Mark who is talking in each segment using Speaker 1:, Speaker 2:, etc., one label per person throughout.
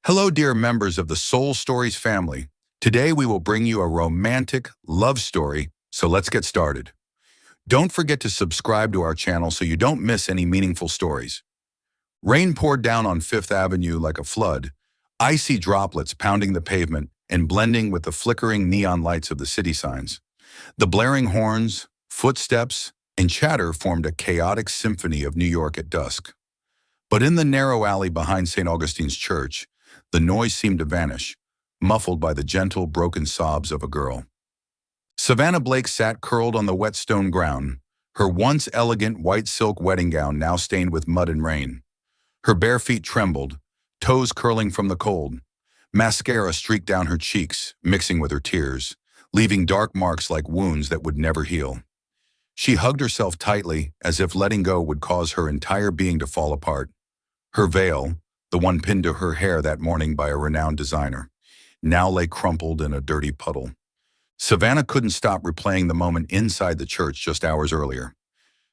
Speaker 1: Hello, dear members of the Soul Stories family. Today we will bring you a romantic love story, so let's get started. Don't forget to subscribe to our channel so you don't miss any meaningful stories. Rain poured down on Fifth Avenue like a flood, icy droplets pounding the pavement and blending with the flickering neon lights of the city signs. The blaring horns, footsteps, and chatter formed a chaotic symphony of New York at dusk. But in the narrow alley behind St. Augustine's Church, the noise seemed to vanish, muffled by the gentle, broken sobs of a girl. Savannah Blake sat curled on the wet stone ground, her once elegant white silk wedding gown now stained with mud and rain. Her bare feet trembled, toes curling from the cold. Mascara streaked down her cheeks, mixing with her tears, leaving dark marks like wounds that would never heal. She hugged herself tightly, as if letting go would cause her entire being to fall apart. Her veil, the one pinned to her hair that morning by a renowned designer, now lay crumpled in a dirty puddle. Savannah couldn't stop replaying the moment inside the church just hours earlier.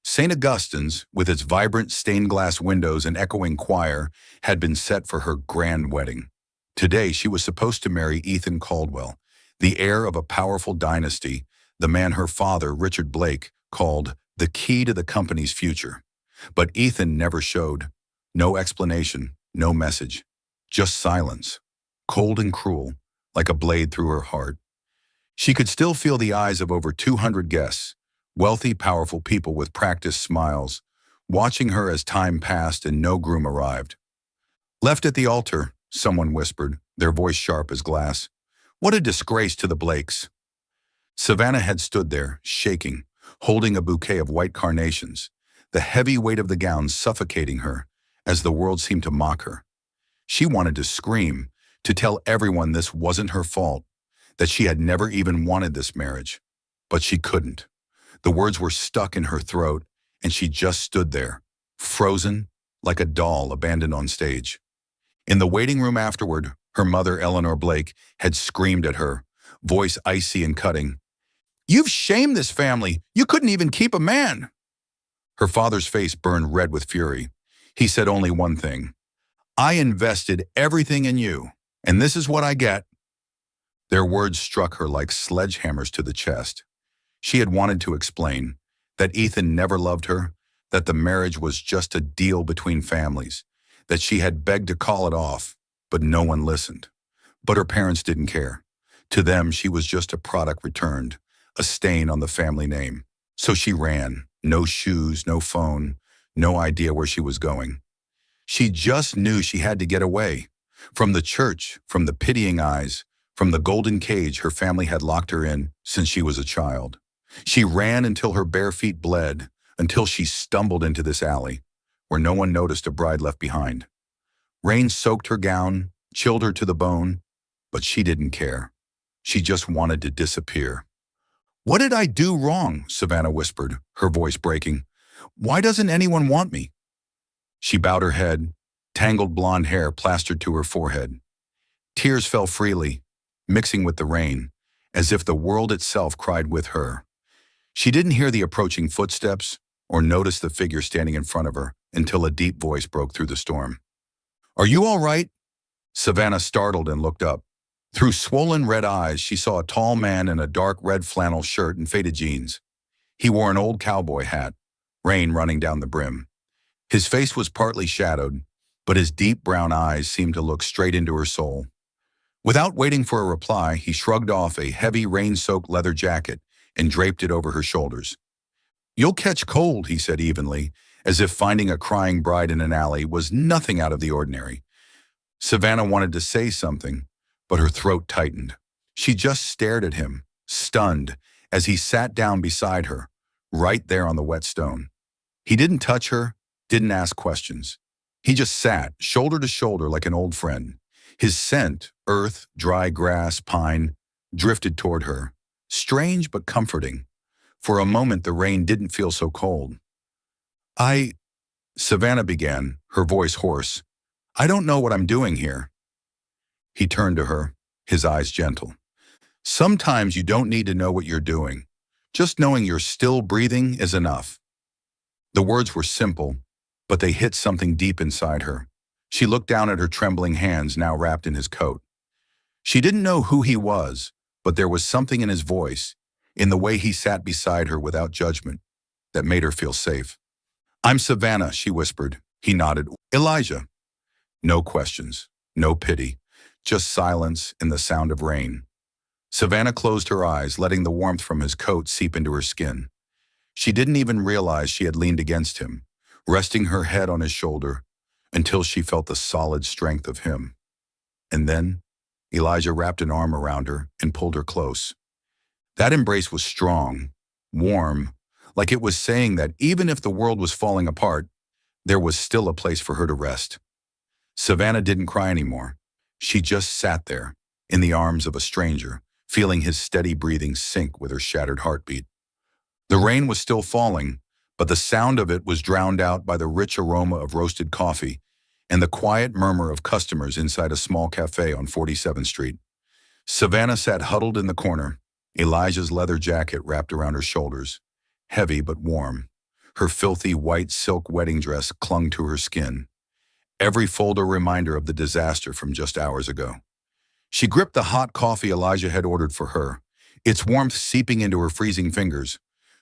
Speaker 1: St. Augustine's, with its vibrant stained glass windows and echoing choir, had been set for her grand wedding. Today she was supposed to marry Ethan Caldwell, the heir of a powerful dynasty, the man her father, Richard Blake, called the key to the company's future. But Ethan never showed. No explanation, no message, just silence, cold and cruel, like a blade through her heart. She could still feel the eyes of over 200 guests, wealthy, powerful people with practiced smiles, watching her as time passed and no groom arrived. "Left at the altar," someone whispered, their voice sharp as glass. "What a disgrace to the Blakes." Savannah had stood there, shaking, holding a bouquet of white carnations, the heavy weight of the gown suffocating her, as the world seemed to mock her. She wanted to scream, to tell everyone this wasn't her fault, that she had never even wanted this marriage. But she couldn't. The words were stuck in her throat, and she just stood there, frozen, like a doll abandoned on stage. In the waiting room afterward, her mother, Eleanor Blake, had screamed at her, voice icy and cutting. "You've shamed this family. You couldn't even keep a man." Her father's face burned red with fury. He said only one thing. "I invested everything in you, and this is what I get." Their words struck her like sledgehammers to the chest. She had wanted to explain that Ethan never loved her, that the marriage was just a deal between families, that she had begged to call it off, but no one listened. But her parents didn't care. To them, she was just a product returned, a stain on the family name. So she ran, no shoes, no phone, no idea where she was going. She just knew she had to get away. From the church, from the pitying eyes, from the golden cage her family had locked her in since she was a child. She ran until her bare feet bled, until she stumbled into this alley, where no one noticed a bride left behind. Rain soaked her gown, chilled her to the bone, but she didn't care. She just wanted to disappear. "What did I do wrong?" Savannah whispered, her voice breaking. "Why doesn't anyone want me?" She bowed her head, tangled blonde hair plastered to her forehead. Tears fell freely, mixing with the rain, as if the world itself cried with her. She didn't hear the approaching footsteps or notice the figure standing in front of her until a deep voice broke through the storm. "Are you all right?" Savannah startled and looked up. Through swollen red eyes, she saw a tall man in a dark red flannel shirt and faded jeans. He wore an old cowboy hat, rain running down the brim. His face was partly shadowed, but his deep brown eyes seemed to look straight into her soul. Without waiting for a reply, he shrugged off a heavy rain-soaked leather jacket and draped it over her shoulders. "You'll catch cold," he said evenly, as if finding a crying bride in an alley was nothing out of the ordinary. Savannah wanted to say something, but her throat tightened. She just stared at him, stunned, as he sat down beside her, right there on the wet stone. He didn't touch her, didn't ask questions. He just sat, shoulder to shoulder like an old friend. His scent, earth, dry grass, pine, drifted toward her, strange but comforting. For a moment the rain didn't feel so cold. Savannah began, her voice hoarse. "I don't know what I'm doing here." He turned to her, his eyes gentle. "Sometimes you don't need to know what you're doing. Just knowing you're still breathing is enough." The words were simple, but they hit something deep inside her. She looked down at her trembling hands now wrapped in his coat. She didn't know who he was, but there was something in his voice, in the way he sat beside her without judgment, that made her feel safe. "I'm Savannah," she whispered. He nodded. "Elijah." No questions, no pity, just silence and the sound of rain. Savannah closed her eyes, letting the warmth from his coat seep into her skin. She didn't even realize she had leaned against him, resting her head on his shoulder, until she felt the solid strength of him. And then, Elijah wrapped an arm around her and pulled her close. That embrace was strong, warm, like it was saying that even if the world was falling apart, there was still a place for her to rest. Savannah didn't cry anymore. She just sat there, in the arms of a stranger, feeling his steady breathing sync with her shattered heartbeat. The rain was still falling, but the sound of it was drowned out by the rich aroma of roasted coffee and the quiet murmur of customers inside a small cafe on 47th Street. Savannah sat huddled in the corner, Elijah's leather jacket wrapped around her shoulders, heavy but warm. Her filthy white silk wedding dress clung to her skin, every fold a reminder of the disaster from just hours ago. She gripped the hot coffee Elijah had ordered for her, its warmth seeping into her freezing fingers,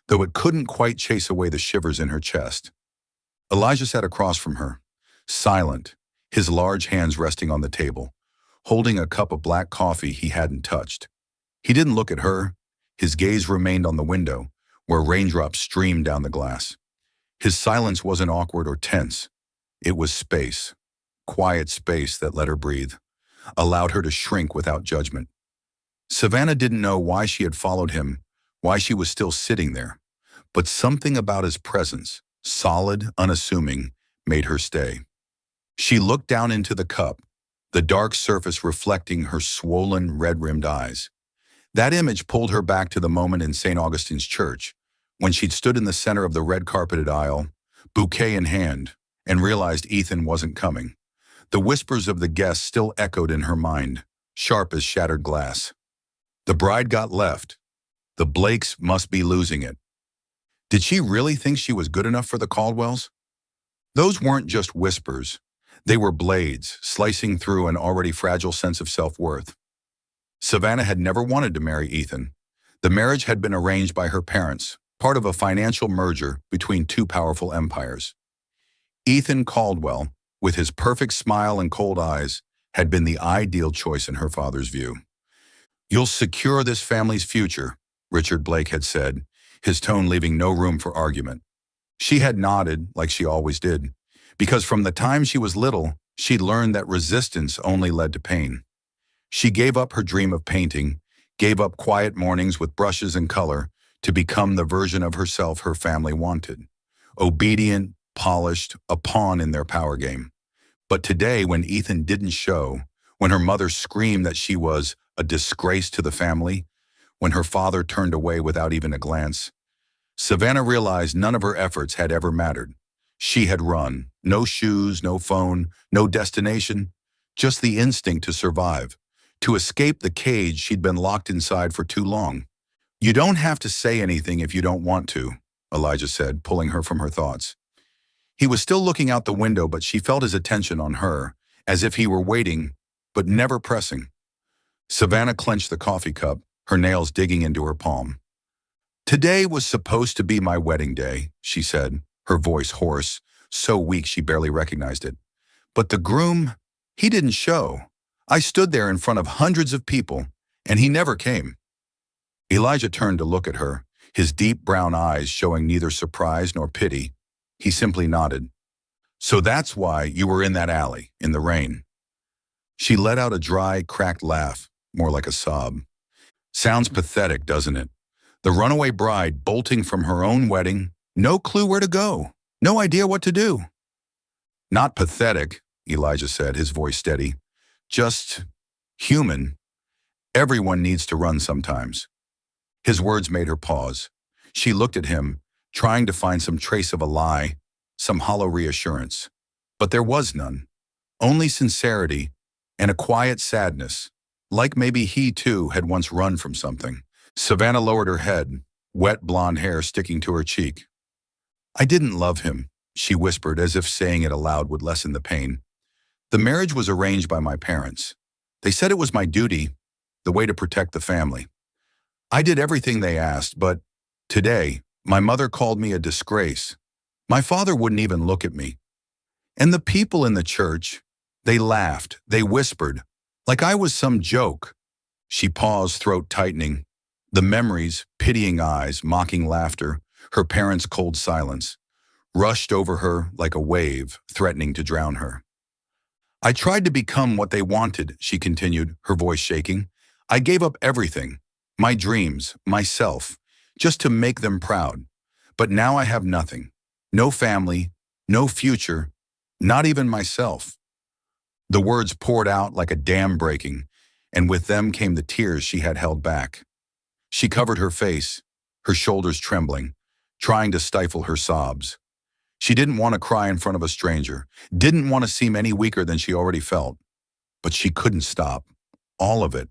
Speaker 1: though it couldn't quite chase away the shivers in her chest. Elijah sat across from her, silent, his large hands resting on the table, holding a cup of black coffee he hadn't touched. He didn't look at her. His gaze remained on the window, where raindrops streamed down the glass. His silence wasn't awkward or tense. It was space, quiet space that let her breathe, allowed her to shrink without judgment. Savannah didn't know why she had followed him, why she was still sitting there, but something about his presence, solid, unassuming, made her stay. She looked down into the cup, the dark surface reflecting her swollen, red-rimmed eyes. That image pulled her back to the moment in St. Augustine's Church, when she'd stood in the center of the red-carpeted aisle, bouquet in hand, and realized Ethan wasn't coming. The whispers of the guests still echoed in her mind, sharp as shattered glass. The bride got left. The Blakes must be losing it. Did she really think she was good enough for the Caldwells? Those weren't just whispers. They were blades, slicing through an already fragile sense of self-worth. Savannah had never wanted to marry Ethan. The marriage had been arranged by her parents, part of a financial merger between two powerful empires. Ethan Caldwell, with his perfect smile and cold eyes, had been the ideal choice in her father's view. "You'll secure this family's future," Richard Blake had said, his tone leaving no room for argument. She had nodded, like she always did, because from the time she was little, she'd learned that resistance only led to pain. She gave up her dream of painting, gave up quiet mornings with brushes and color to become the version of herself her family wanted. Obedient, polished, a pawn in their power game. But today, when Ethan didn't show, when her mother screamed that she was a disgrace to the family, when her father turned away without even a glance, Savannah realized none of her efforts had ever mattered. She had run. No shoes, no phone, no destination, just the instinct to survive, to escape the cage she'd been locked inside for too long. "You don't have to say anything if you don't want to," Elijah said, pulling her from her thoughts. He was still looking out the window, but she felt his attention on her, as if he were waiting, but never pressing. Savannah clenched the coffee cup, her nails digging into her palm. "Today was supposed to be my wedding day," she said, her voice hoarse, so weak she barely recognized it. "But the groom, he didn't show. I stood there in front of hundreds of people, and he never came." Elijah turned to look at her, his deep brown eyes showing neither surprise nor pity. He simply nodded. "So that's why you were in that alley, in the rain." She let out a dry, cracked laugh, more like a sob. "Sounds pathetic, doesn't it? The runaway bride bolting from her own wedding, no clue where to go, no idea what to do." "Not pathetic," Elijah said, his voice steady. "Just human. Everyone needs to run sometimes." His words made her pause. She looked at him, trying to find some trace of a lie, some hollow reassurance. But there was none. Only sincerity and a quiet sadness, like maybe he too had once run from something. Savannah lowered her head, wet blonde hair sticking to her cheek. "I didn't love him," she whispered, as if saying it aloud would lessen the pain. The marriage was arranged by my parents. They said it was my duty, the way to protect the family. I did everything they asked, but today, my mother called me a disgrace. My father wouldn't even look at me. And the people in the church, they laughed, they whispered, like I was some joke. She paused, throat tightening. The memories, pitying eyes, mocking laughter, her parents' cold silence, rushed over her like a wave, threatening to drown her. I tried to become what they wanted, she continued, her voice shaking. I gave up everything, my dreams, myself, just to make them proud. But now I have nothing. No family, no future, not even myself. The words poured out like a dam breaking, and with them came the tears she had held back. She covered her face, her shoulders trembling, trying to stifle her sobs. She didn't want to cry in front of a stranger, didn't want to seem any weaker than she already felt. But she couldn't stop. All of it,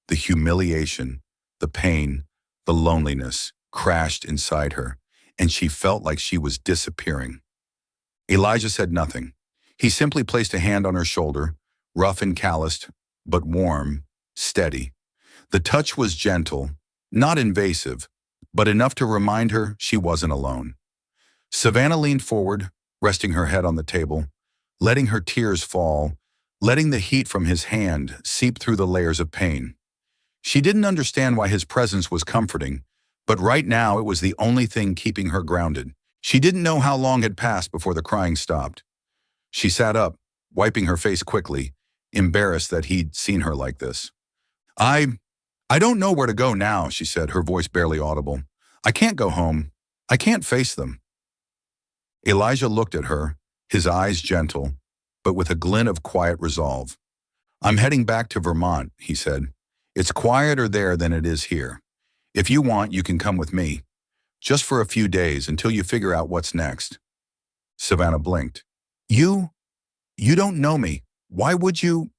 Speaker 1: the humiliation, the pain, the loneliness, crashed inside her, and she felt like she was disappearing. Elijah said nothing. He simply placed a hand on her shoulder, rough and calloused, but warm, steady. The touch was gentle, not invasive, but enough to remind her she wasn't alone. Savannah leaned forward, resting her head on the table, letting her tears fall, letting the heat from his hand seep through the layers of pain. She didn't understand why his presence was comforting, but right now it was the only thing keeping her grounded. She didn't know how long had passed before the crying stopped. She sat up, wiping her face quickly, embarrassed that he'd seen her like this. I don't know where to go now, she said, her voice barely audible. I can't go home. I can't face them. Elijah looked at her, his eyes gentle, but with a glint of quiet resolve. I'm heading back to Vermont, he said. It's quieter there than it is here. If you want, you can come with me. Just for a few days until you figure out what's next. Savannah blinked. You don't know me. Why would you?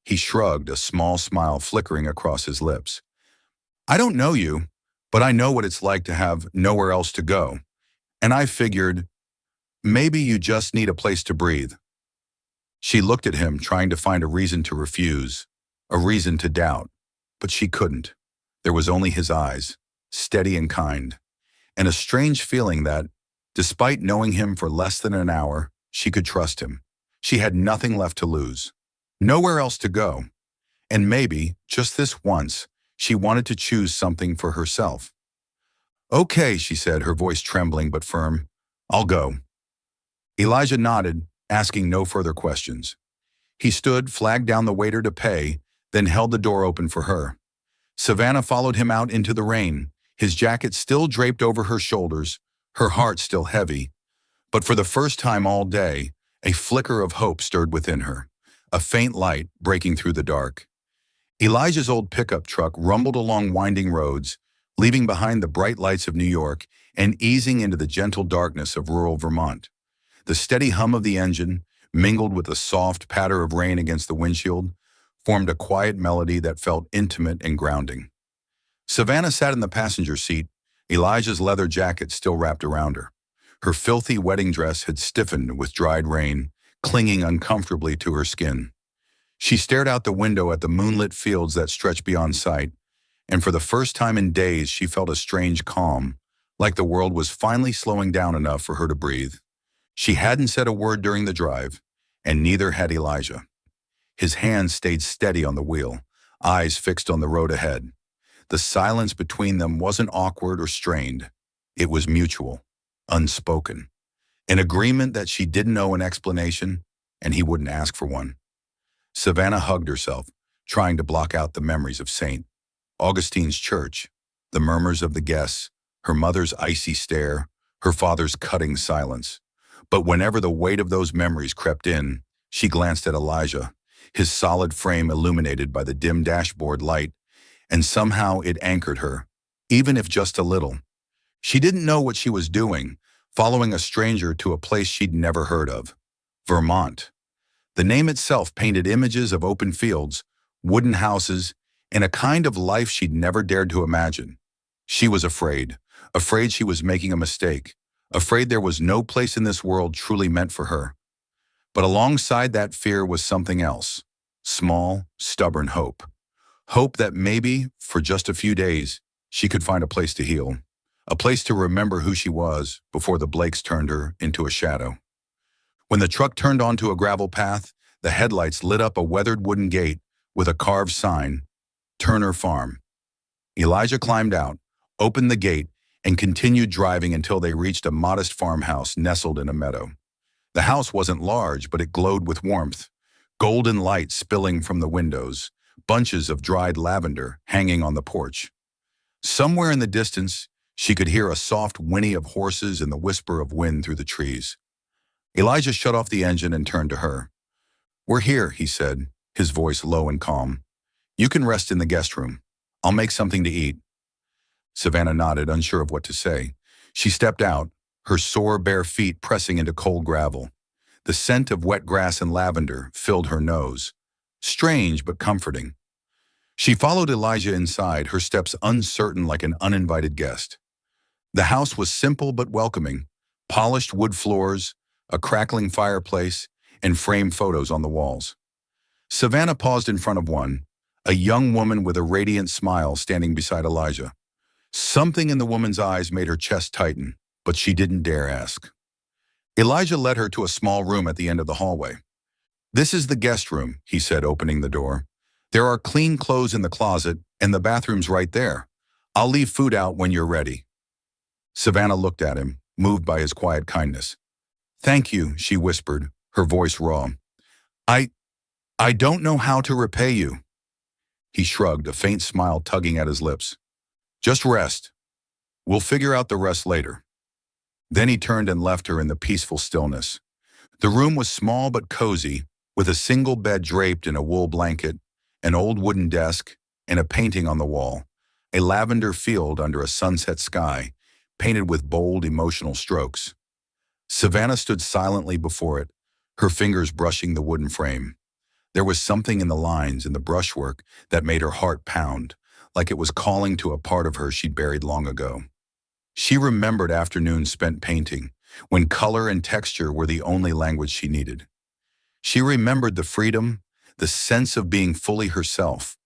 Speaker 1: He shrugged, a small smile flickering across his lips. I don't know you, but I know what it's like to have nowhere else to go. And I figured, maybe you just need a place to breathe. She looked at him, trying to find a reason to refuse, a reason to doubt, but she couldn't. There was only his eyes, steady and kind, and a strange feeling that, despite knowing him for less than an hour, she could trust him. She had nothing left to lose, nowhere else to go, and maybe, just this once, she wanted to choose something for herself. Okay, she said, her voice trembling but firm. I'll go. Elijah nodded, asking no further questions. He stood, flagged down the waiter to pay, then held the door open for her. Savannah followed him out into the rain, his jacket still draped over her shoulders, her heart still heavy. But for the first time all day, a flicker of hope stirred within her, a faint light breaking through the dark. Elijah's old pickup truck rumbled along winding roads, leaving behind the bright lights of New York and easing into the gentle darkness of rural Vermont. The steady hum of the engine, mingled with the soft patter of rain against the windshield, formed a quiet melody that felt intimate and grounding. Savannah sat in the passenger seat, Elijah's leather jacket still wrapped around her. Her filthy wedding dress had stiffened with dried rain, clinging uncomfortably to her skin. She stared out the window at the moonlit fields that stretched beyond sight, and for the first time in days she felt a strange calm, like the world was finally slowing down enough for her to breathe. She hadn't said a word during the drive, and neither had Elijah. His hands stayed steady on the wheel, eyes fixed on the road ahead. The silence between them wasn't awkward or strained. It was mutual, unspoken. An agreement that she didn't owe an explanation, and he wouldn't ask for one. Savannah hugged herself, trying to block out the memories of St. Augustine's church, the murmurs of the guests, her mother's icy stare, her father's cutting silence. But whenever the weight of those memories crept in, she glanced at Elijah, his solid frame illuminated by the dim dashboard light, and somehow it anchored her, even if just a little. She didn't know what she was doing, following a stranger to a place she'd never heard of. Vermont. The name itself painted images of open fields, wooden houses, and a kind of life she'd never dared to imagine. She was afraid she was making a mistake, afraid there was no place in this world truly meant for her. But alongside that fear was something else. Small, stubborn hope. Hope that maybe, for just a few days, she could find a place to heal. A place to remember who she was before the Blakes turned her into a shadow. When the truck turned onto a gravel path, the headlights lit up a weathered wooden gate with a carved sign, Turner Farm. Elijah climbed out, opened the gate, and continued driving until they reached a modest farmhouse nestled in a meadow. The house wasn't large, but it glowed with warmth, golden light spilling from the windows, bunches of dried lavender hanging on the porch. Somewhere in the distance, she could hear a soft whinny of horses and the whisper of wind through the trees. Elijah shut off the engine and turned to her. "We're here," he said, his voice low and calm. "You can rest in the guest room. I'll make something to eat." Savannah nodded, unsure of what to say. She stepped out, her sore bare feet pressing into cold gravel. The scent of wet grass and lavender filled her nose. Strange but comforting. She followed Elijah inside, her steps uncertain like an uninvited guest. The house was simple but welcoming. Polished wood floors, a crackling fireplace, and framed photos on the walls. Savannah paused in front of one, a young woman with a radiant smile standing beside Elijah. Something in the woman's eyes made her chest tighten, but she didn't dare ask. Elijah led her to a small room at the end of the hallway. "This is the guest room," he said, opening the door. "There are clean clothes in the closet, and the bathroom's right there. I'll leave food out when you're ready." Savannah looked at him, moved by his quiet kindness. "Thank you," she whispered, her voice raw. I don't know how to repay you." He shrugged, a faint smile tugging at his lips. "Just rest. We'll figure out the rest later." Then he turned and left her in the peaceful stillness. The room was small but cozy, with a single bed draped in a wool blanket, an old wooden desk, and a painting on the wall, a lavender field under a sunset sky, painted with bold, emotional strokes. Savannah stood silently before it, her fingers brushing the wooden frame. There was something in the lines and the brushwork that made her heart pound, like it was calling to a part of her she'd buried long ago. She remembered afternoons spent painting, when color and texture were the only language she needed. She remembered the freedom, the sense of being fully herself,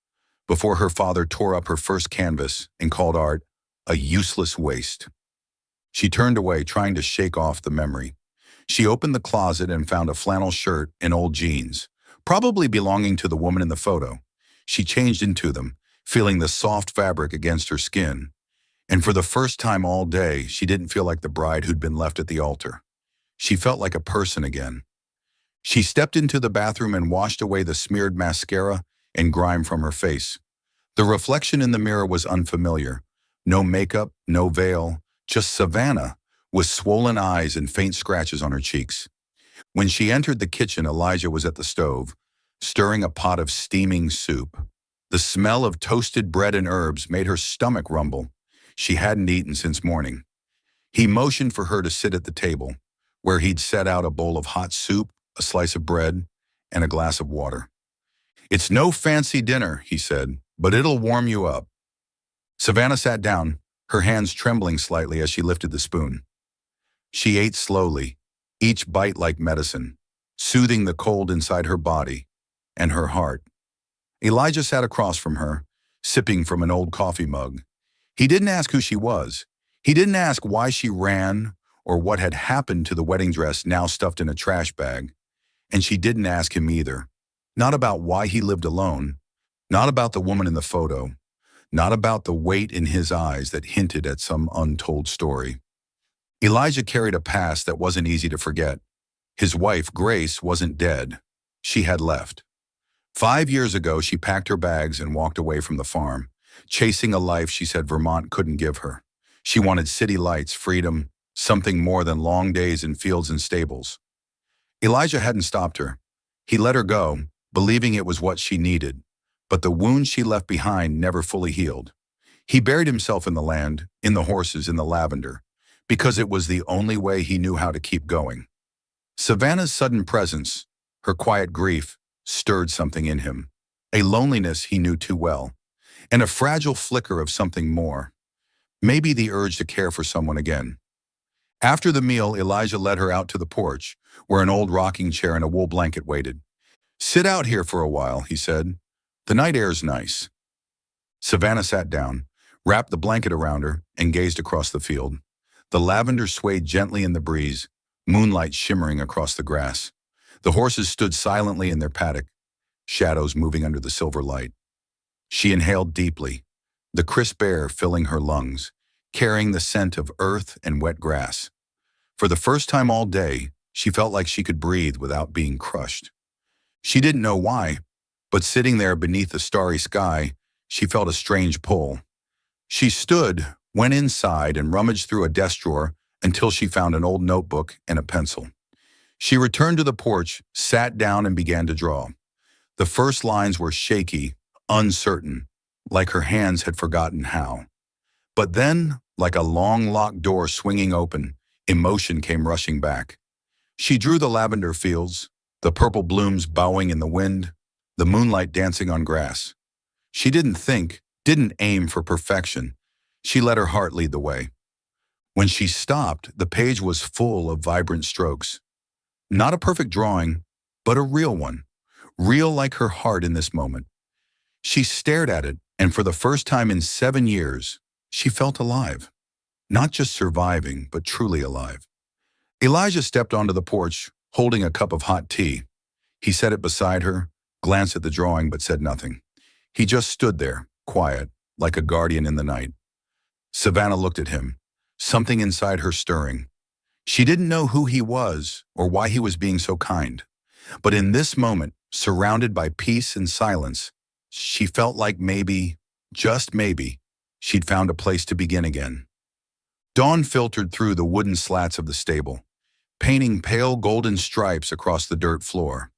Speaker 1: before her father tore up her first canvas and called art a useless waste. She turned away, trying to shake off the memory. She opened the closet and found a flannel shirt and old jeans, probably belonging to the woman in the photo. She changed into them, feeling the soft fabric against her skin. And for the first time all day, she didn't feel like the bride who'd been left at the altar. She felt like a person again. She stepped into the bathroom and washed away the smeared mascara and grime from her face. The reflection in the mirror was unfamiliar. No makeup, no veil, just Savannah, with swollen eyes and faint scratches on her cheeks. When she entered the kitchen, Elijah was at the stove, stirring a pot of steaming soup. The smell of toasted bread and herbs made her stomach rumble. She hadn't eaten since morning. He motioned for her to sit at the table, where he'd set out a bowl of hot soup, a slice of bread, and a glass of water. "It's no fancy dinner," he said, "but it'll warm you up." Savannah sat down, her hands trembling slightly as she lifted the spoon. She ate slowly, each bite like medicine, soothing the cold inside her body and her heart. Elijah sat across from her, sipping from an old coffee mug. He didn't ask who she was. He didn't ask why she ran or what had happened to the wedding dress now stuffed in a trash bag. And she didn't ask him either. Not about why he lived alone, not about the woman in the photo, not about the weight in his eyes that hinted at some untold story. Elijah carried a past that wasn't easy to forget. His wife, Grace, wasn't dead. She had left. 5 years ago, she packed her bags and walked away from the farm, chasing a life she said Vermont couldn't give her. She wanted city lights, freedom, something more than long days in fields and stables. Elijah hadn't stopped her. He let her go, believing it was what she needed, but the wound she left behind never fully healed. He buried himself in the land, in the horses, in the lavender, because it was the only way he knew how to keep going. Savannah's sudden presence, her quiet grief, stirred something in him, a loneliness he knew too well, and a fragile flicker of something more, maybe the urge to care for someone again. After the meal, Elijah led her out to the porch, where an old rocking chair and a wool blanket waited. "Sit out here for a while," he said. "The night air's nice." Savannah sat down, wrapped the blanket around her, and gazed across the field. The lavender swayed gently in the breeze, moonlight shimmering across the grass. The horses stood silently in their paddock, shadows moving under the silver light. She inhaled deeply, the crisp air filling her lungs, carrying the scent of earth and wet grass. For the first time all day, she felt like she could breathe without being crushed. She didn't know why, but sitting there beneath the starry sky, she felt a strange pull. She stood, went inside, and rummaged through a desk drawer until she found an old notebook and a pencil. She returned to the porch, sat down, and began to draw. The first lines were shaky, uncertain, like her hands had forgotten how. But then, like a long locked door swinging open, emotion came rushing back. She drew the lavender fields, the purple blooms bowing in the wind, the moonlight dancing on grass. She didn't think, didn't aim for perfection. She let her heart lead the way. When she stopped, the page was full of vibrant strokes. Not a perfect drawing, but a real one. Real like her heart in this moment. She stared at it, and for the first time in 7 years, she felt alive. Not just surviving, but truly alive. Elijah stepped onto the porch, holding a cup of hot tea. He set it beside her, glanced at the drawing, but said nothing. He just stood there, quiet, like a guardian in the night. Savannah looked at him, something inside her stirring. She didn't know who he was or why he was being so kind. But in this moment, surrounded by peace and silence, she felt like maybe, just maybe, she'd found a place to begin again. Dawn filtered through the wooden slats of the stable, painting pale golden stripes across the dirt floor.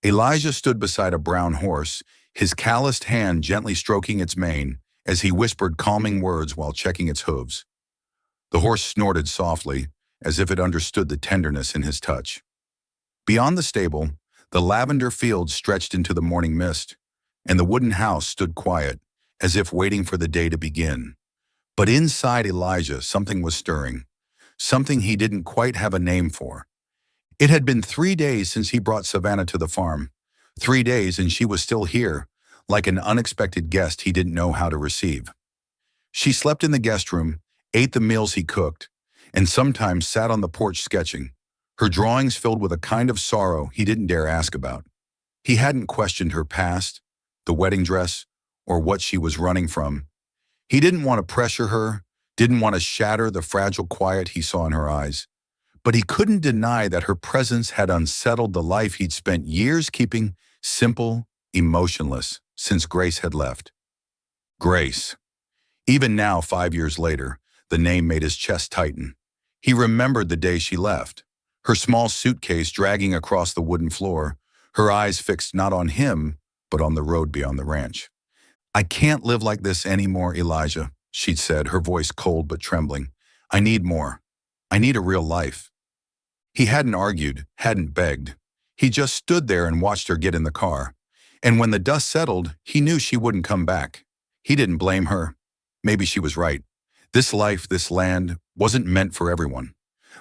Speaker 1: Elijah stood beside a brown horse, his calloused hand gently stroking its mane as he whispered calming words while checking its hooves. The horse snorted softly, as if it understood the tenderness in his touch. Beyond the stable, the lavender fields stretched into the morning mist, and the wooden house stood quiet, as if waiting for the day to begin. But inside Elijah, something was stirring, something he didn't quite have a name for. It had been 3 days since he brought Savannah to the farm. 3 days, and she was still here, like an unexpected guest he didn't know how to receive. She slept in the guest room, ate the meals he cooked, and sometimes sat on the porch sketching, her drawings filled with a kind of sorrow he didn't dare ask about. He hadn't questioned her past, the wedding dress, or what she was running from. He didn't want to pressure her, didn't want to shatter the fragile quiet he saw in her eyes. But he couldn't deny that her presence had unsettled the life he'd spent years keeping simple, emotionless, since Grace had left. Grace. Even now, 5 years later, the name made his chest tighten. He remembered the day she left, her small suitcase dragging across the wooden floor, her eyes fixed not on him, but on the road beyond the ranch. "I can't live like this anymore, Elijah," she'd said, her voice cold but trembling. "I need more. I need a real life." He hadn't argued, hadn't begged. He just stood there and watched her get in the car. And when the dust settled, he knew she wouldn't come back. He didn't blame her. Maybe she was right. This life, this land, wasn't meant for everyone.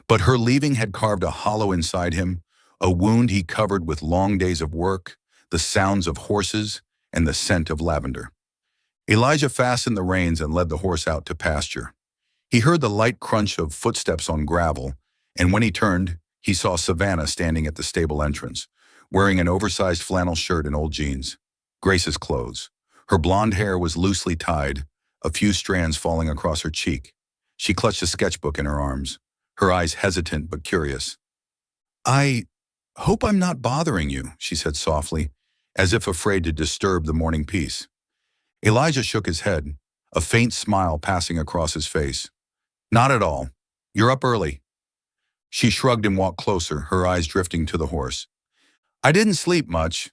Speaker 1: But her leaving had carved a hollow inside him, a wound he covered with long days of work, the sounds of horses, and the scent of lavender. Elijah fastened the reins and led the horse out to pasture. He heard the light crunch of footsteps on gravel, and when he turned, he saw Savannah standing at the stable entrance, wearing an oversized flannel shirt and old jeans. Grace's clothes. Her blonde hair was loosely tied, a few strands falling across her cheek. She clutched a sketchbook in her arms, her eyes hesitant but curious. "I hope I'm not bothering you," she said softly, as if afraid to disturb the morning peace. Elijah shook his head, a faint smile passing across his face. "Not at all. You're up early." She shrugged and walked closer, her eyes drifting to the horse. "I didn't sleep much.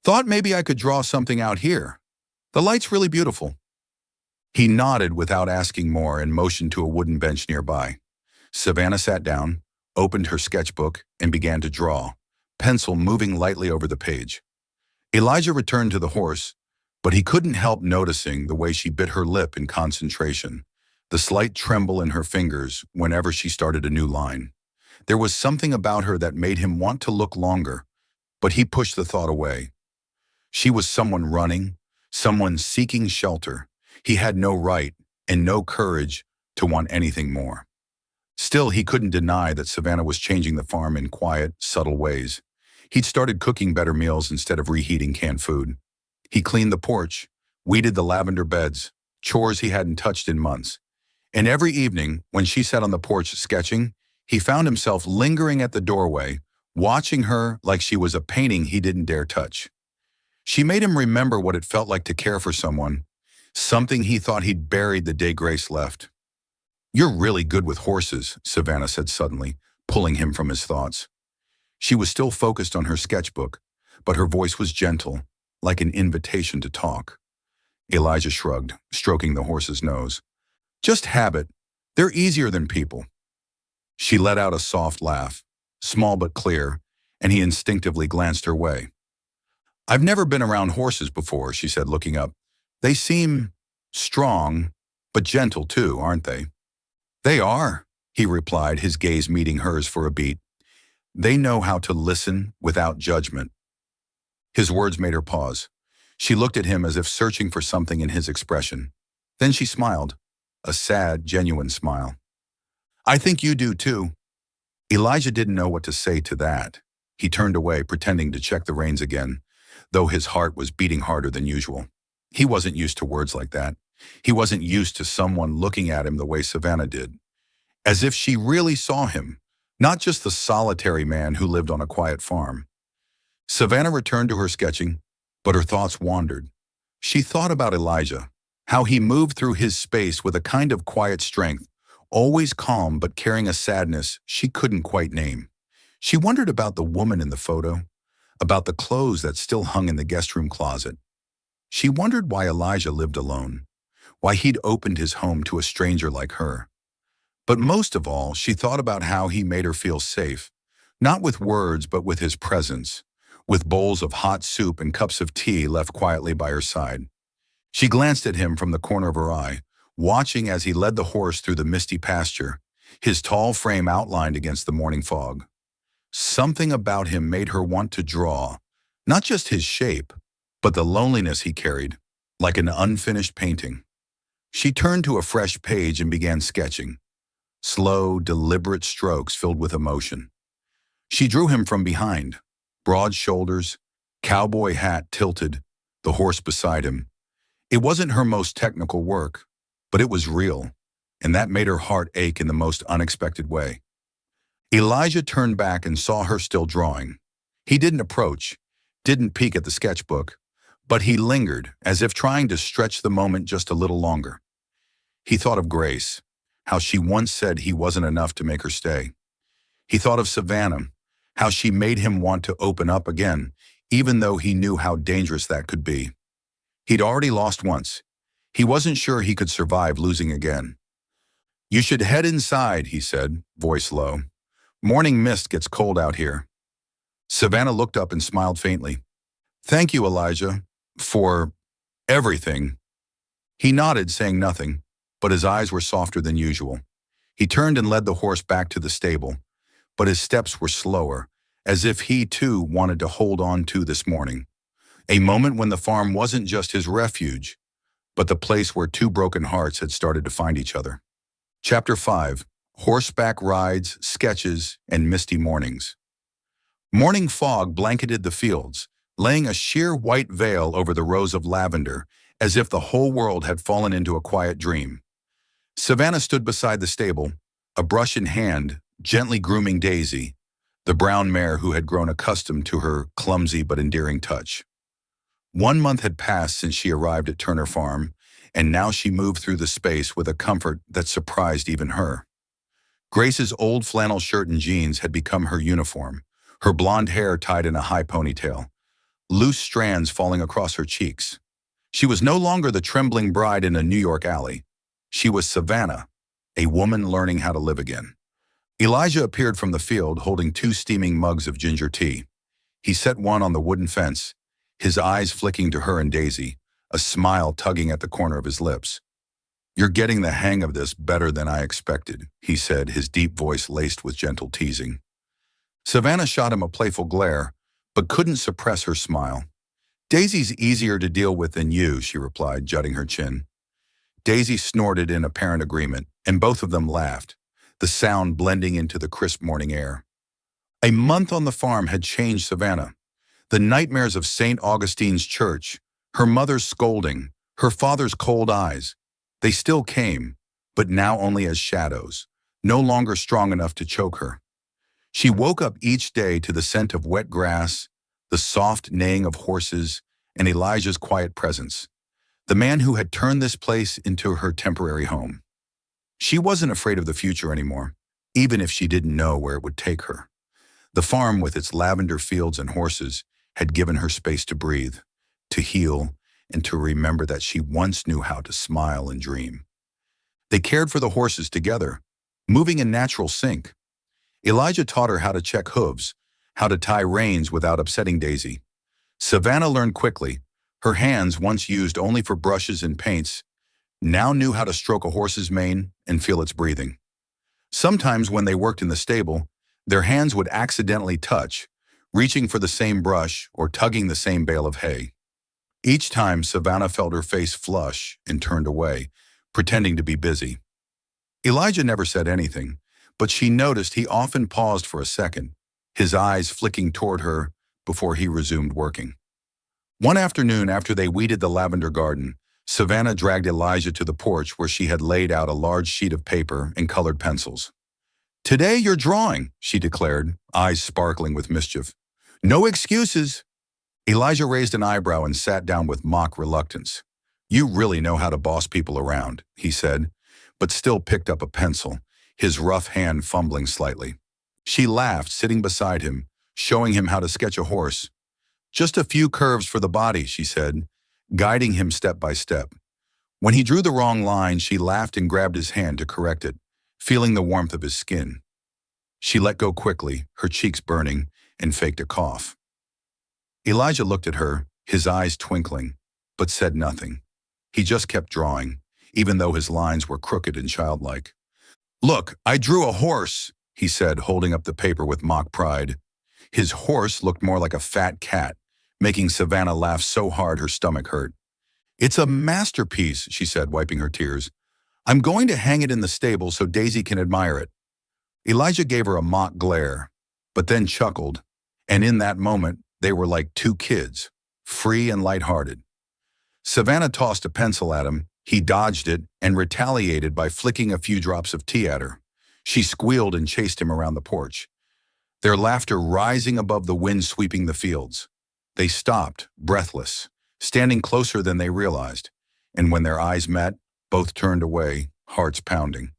Speaker 1: Thought maybe I could draw something out here. The light's really beautiful." He nodded without asking more and motioned to a wooden bench nearby. Savannah sat down, opened her sketchbook, and began to draw, pencil moving lightly over the page. Elijah returned to the horse, but he couldn't help noticing the way she bit her lip in concentration, the slight tremble in her fingers whenever she started a new line. There was something about her that made him want to look longer, but he pushed the thought away. She was someone running, someone seeking shelter. He had no right and no courage to want anything more. Still, he couldn't deny that Savannah was changing the farm in quiet, subtle ways. He'd started cooking better meals instead of reheating canned food. He cleaned the porch, weeded the lavender beds, chores he hadn't touched in months. And every evening, when she sat on the porch sketching, he found himself lingering at the doorway, watching her like she was a painting he didn't dare touch. She made him remember what it felt like to care for someone, something he thought he'd buried the day Grace left. "You're really good with horses," Savannah said suddenly, pulling him from his thoughts. She was still focused on her sketchbook, but her voice was gentle, like an invitation to talk. Elijah shrugged, stroking the horse's nose. "Just habit. They're easier than people." She let out a soft laugh, small but clear, and he instinctively glanced her way. "I've never been around horses before," she said, looking up. "They seem strong, but gentle too, aren't they?" "They are," he replied, his gaze meeting hers for a beat. "They know how to listen without judgment." His words made her pause. She looked at him as if searching for something in his expression. Then she smiled, a sad, genuine smile. "I think you do too." Elijah didn't know what to say to that. He turned away, pretending to check the reins again, though his heart was beating harder than usual. He wasn't used to words like that. He wasn't used to someone looking at him the way Savannah did, as if she really saw him, not just the solitary man who lived on a quiet farm. Savannah returned to her sketching, but her thoughts wandered. She thought about Elijah, how he moved through his space with a kind of quiet strength, always calm but carrying a sadness she couldn't quite name. She wondered about the woman in the photo, about the clothes that still hung in the guest room closet. She wondered why Elijah lived alone, why he'd opened his home to a stranger like her. But most of all, she thought about how he made her feel safe, not with words but with his presence, with bowls of hot soup and cups of tea left quietly by her side. She glanced at him from the corner of her eye, watching as he led the horse through the misty pasture, his tall frame outlined against the morning fog. Something about him made her want to draw, not just his shape, but the loneliness he carried, like an unfinished painting. She turned to a fresh page and began sketching, slow, deliberate strokes filled with emotion. She drew him from behind, broad shoulders, cowboy hat tilted, the horse beside him. It wasn't her most technical work, but it was real, and that made her heart ache in the most unexpected way. Elijah turned back and saw her still drawing. He didn't approach, didn't peek at the sketchbook, but he lingered, as if trying to stretch the moment just a little longer. He thought of Grace, how she once said he wasn't enough to make her stay. He thought of Savannah, how she made him want to open up again, even though he knew how dangerous that could be. He'd already lost once. He wasn't sure he could survive losing again. "You should head inside," he said, voice low. "Morning mist gets cold out here." Savannah looked up and smiled faintly. "Thank you, Elijah, for everything." He nodded, saying nothing, but his eyes were softer than usual. He turned and led the horse back to the stable, but his steps were slower, as if he too wanted to hold on to this morning. A moment when the farm wasn't just his refuge, but the place where two broken hearts had started to find each other. Chapter 5. Horseback rides, sketches, and misty mornings. Morning fog blanketed the fields, laying a sheer white veil over the rows of lavender, as if the whole world had fallen into a quiet dream. Savannah stood beside the stable, a brush in hand, gently grooming Daisy, the brown mare who had grown accustomed to her clumsy but endearing touch. 1 month had passed since she arrived at Turner Farm, and now she moved through the space with a comfort that surprised even her. Grace's old flannel shirt and jeans had become her uniform, her blonde hair tied in a high ponytail, loose strands falling across her cheeks. She was no longer the trembling bride in a New York alley. She was Savannah, a woman learning how to live again. Elijah appeared from the field holding 2 steaming mugs of ginger tea. He set one on the wooden fence, his eyes flicking to her and Daisy, a smile tugging at the corner of his lips. "You're getting the hang of this better than I expected," he said, his deep voice laced with gentle teasing. Savannah shot him a playful glare, but couldn't suppress her smile. "Daisy's easier to deal with than you," she replied, jutting her chin. Daisy snorted in apparent agreement, and both of them laughed, the sound blending into the crisp morning air. A month on the farm had changed Savannah. The nightmares of St. Augustine's Church, her mother's scolding, her father's cold eyes, they still came, but now only as shadows, no longer strong enough to choke her. She woke up each day to the scent of wet grass, the soft neighing of horses, and Elijah's quiet presence, the man who had turned this place into her temporary home. She wasn't afraid of the future anymore, even if she didn't know where it would take her. The farm, with its lavender fields and horses, had given her space to breathe, to heal, and to remember that she once knew how to smile and dream. They cared for the horses together, moving in natural sync. Elijah taught her how to check hooves, how to tie reins without upsetting Daisy. Savannah learned quickly. Her hands, once used only for brushes and paints, now knew how to stroke a horse's mane and feel its breathing. Sometimes when they worked in the stable, their hands would accidentally touch, reaching for the same brush or tugging the same bale of hay. Each time, Savannah felt her face flush and turned away, pretending to be busy. Elijah never said anything, but she noticed he often paused for a second, his eyes flicking toward her before he resumed working. One afternoon, after they weeded the lavender garden, Savannah dragged Elijah to the porch where she had laid out a large sheet of paper and colored pencils. "Today you're drawing," she declared, eyes sparkling with mischief. "No excuses." Elijah raised an eyebrow and sat down with mock reluctance. "You really know how to boss people around," he said, but still picked up a pencil, his rough hand fumbling slightly. She laughed, sitting beside him, showing him how to sketch a horse. "Just a few curves for the body," she said, guiding him step by step. When he drew the wrong line, she laughed and grabbed his hand to correct it, feeling the warmth of his skin. She let go quickly, her cheeks burning, and faked a cough. Elijah looked at her, his eyes twinkling, but said nothing. He just kept drawing, even though his lines were crooked and childlike. "Look, I drew a horse," he said, holding up the paper with mock pride. His horse looked more like a fat cat, making Savannah laugh so hard her stomach hurt. "It's a masterpiece," she said, wiping her tears. "I'm going to hang it in the stable so Daisy can admire it." Elijah gave her a mock glare, but then chuckled, and in that moment, they were like two kids, free and lighthearted. Savannah tossed a pencil at him. He dodged it and retaliated by flicking a few drops of tea at her. She squealed and chased him around the porch, their laughter rising above the wind sweeping the fields. They stopped, breathless, standing closer than they realized, and when their eyes met, both turned away, hearts pounding.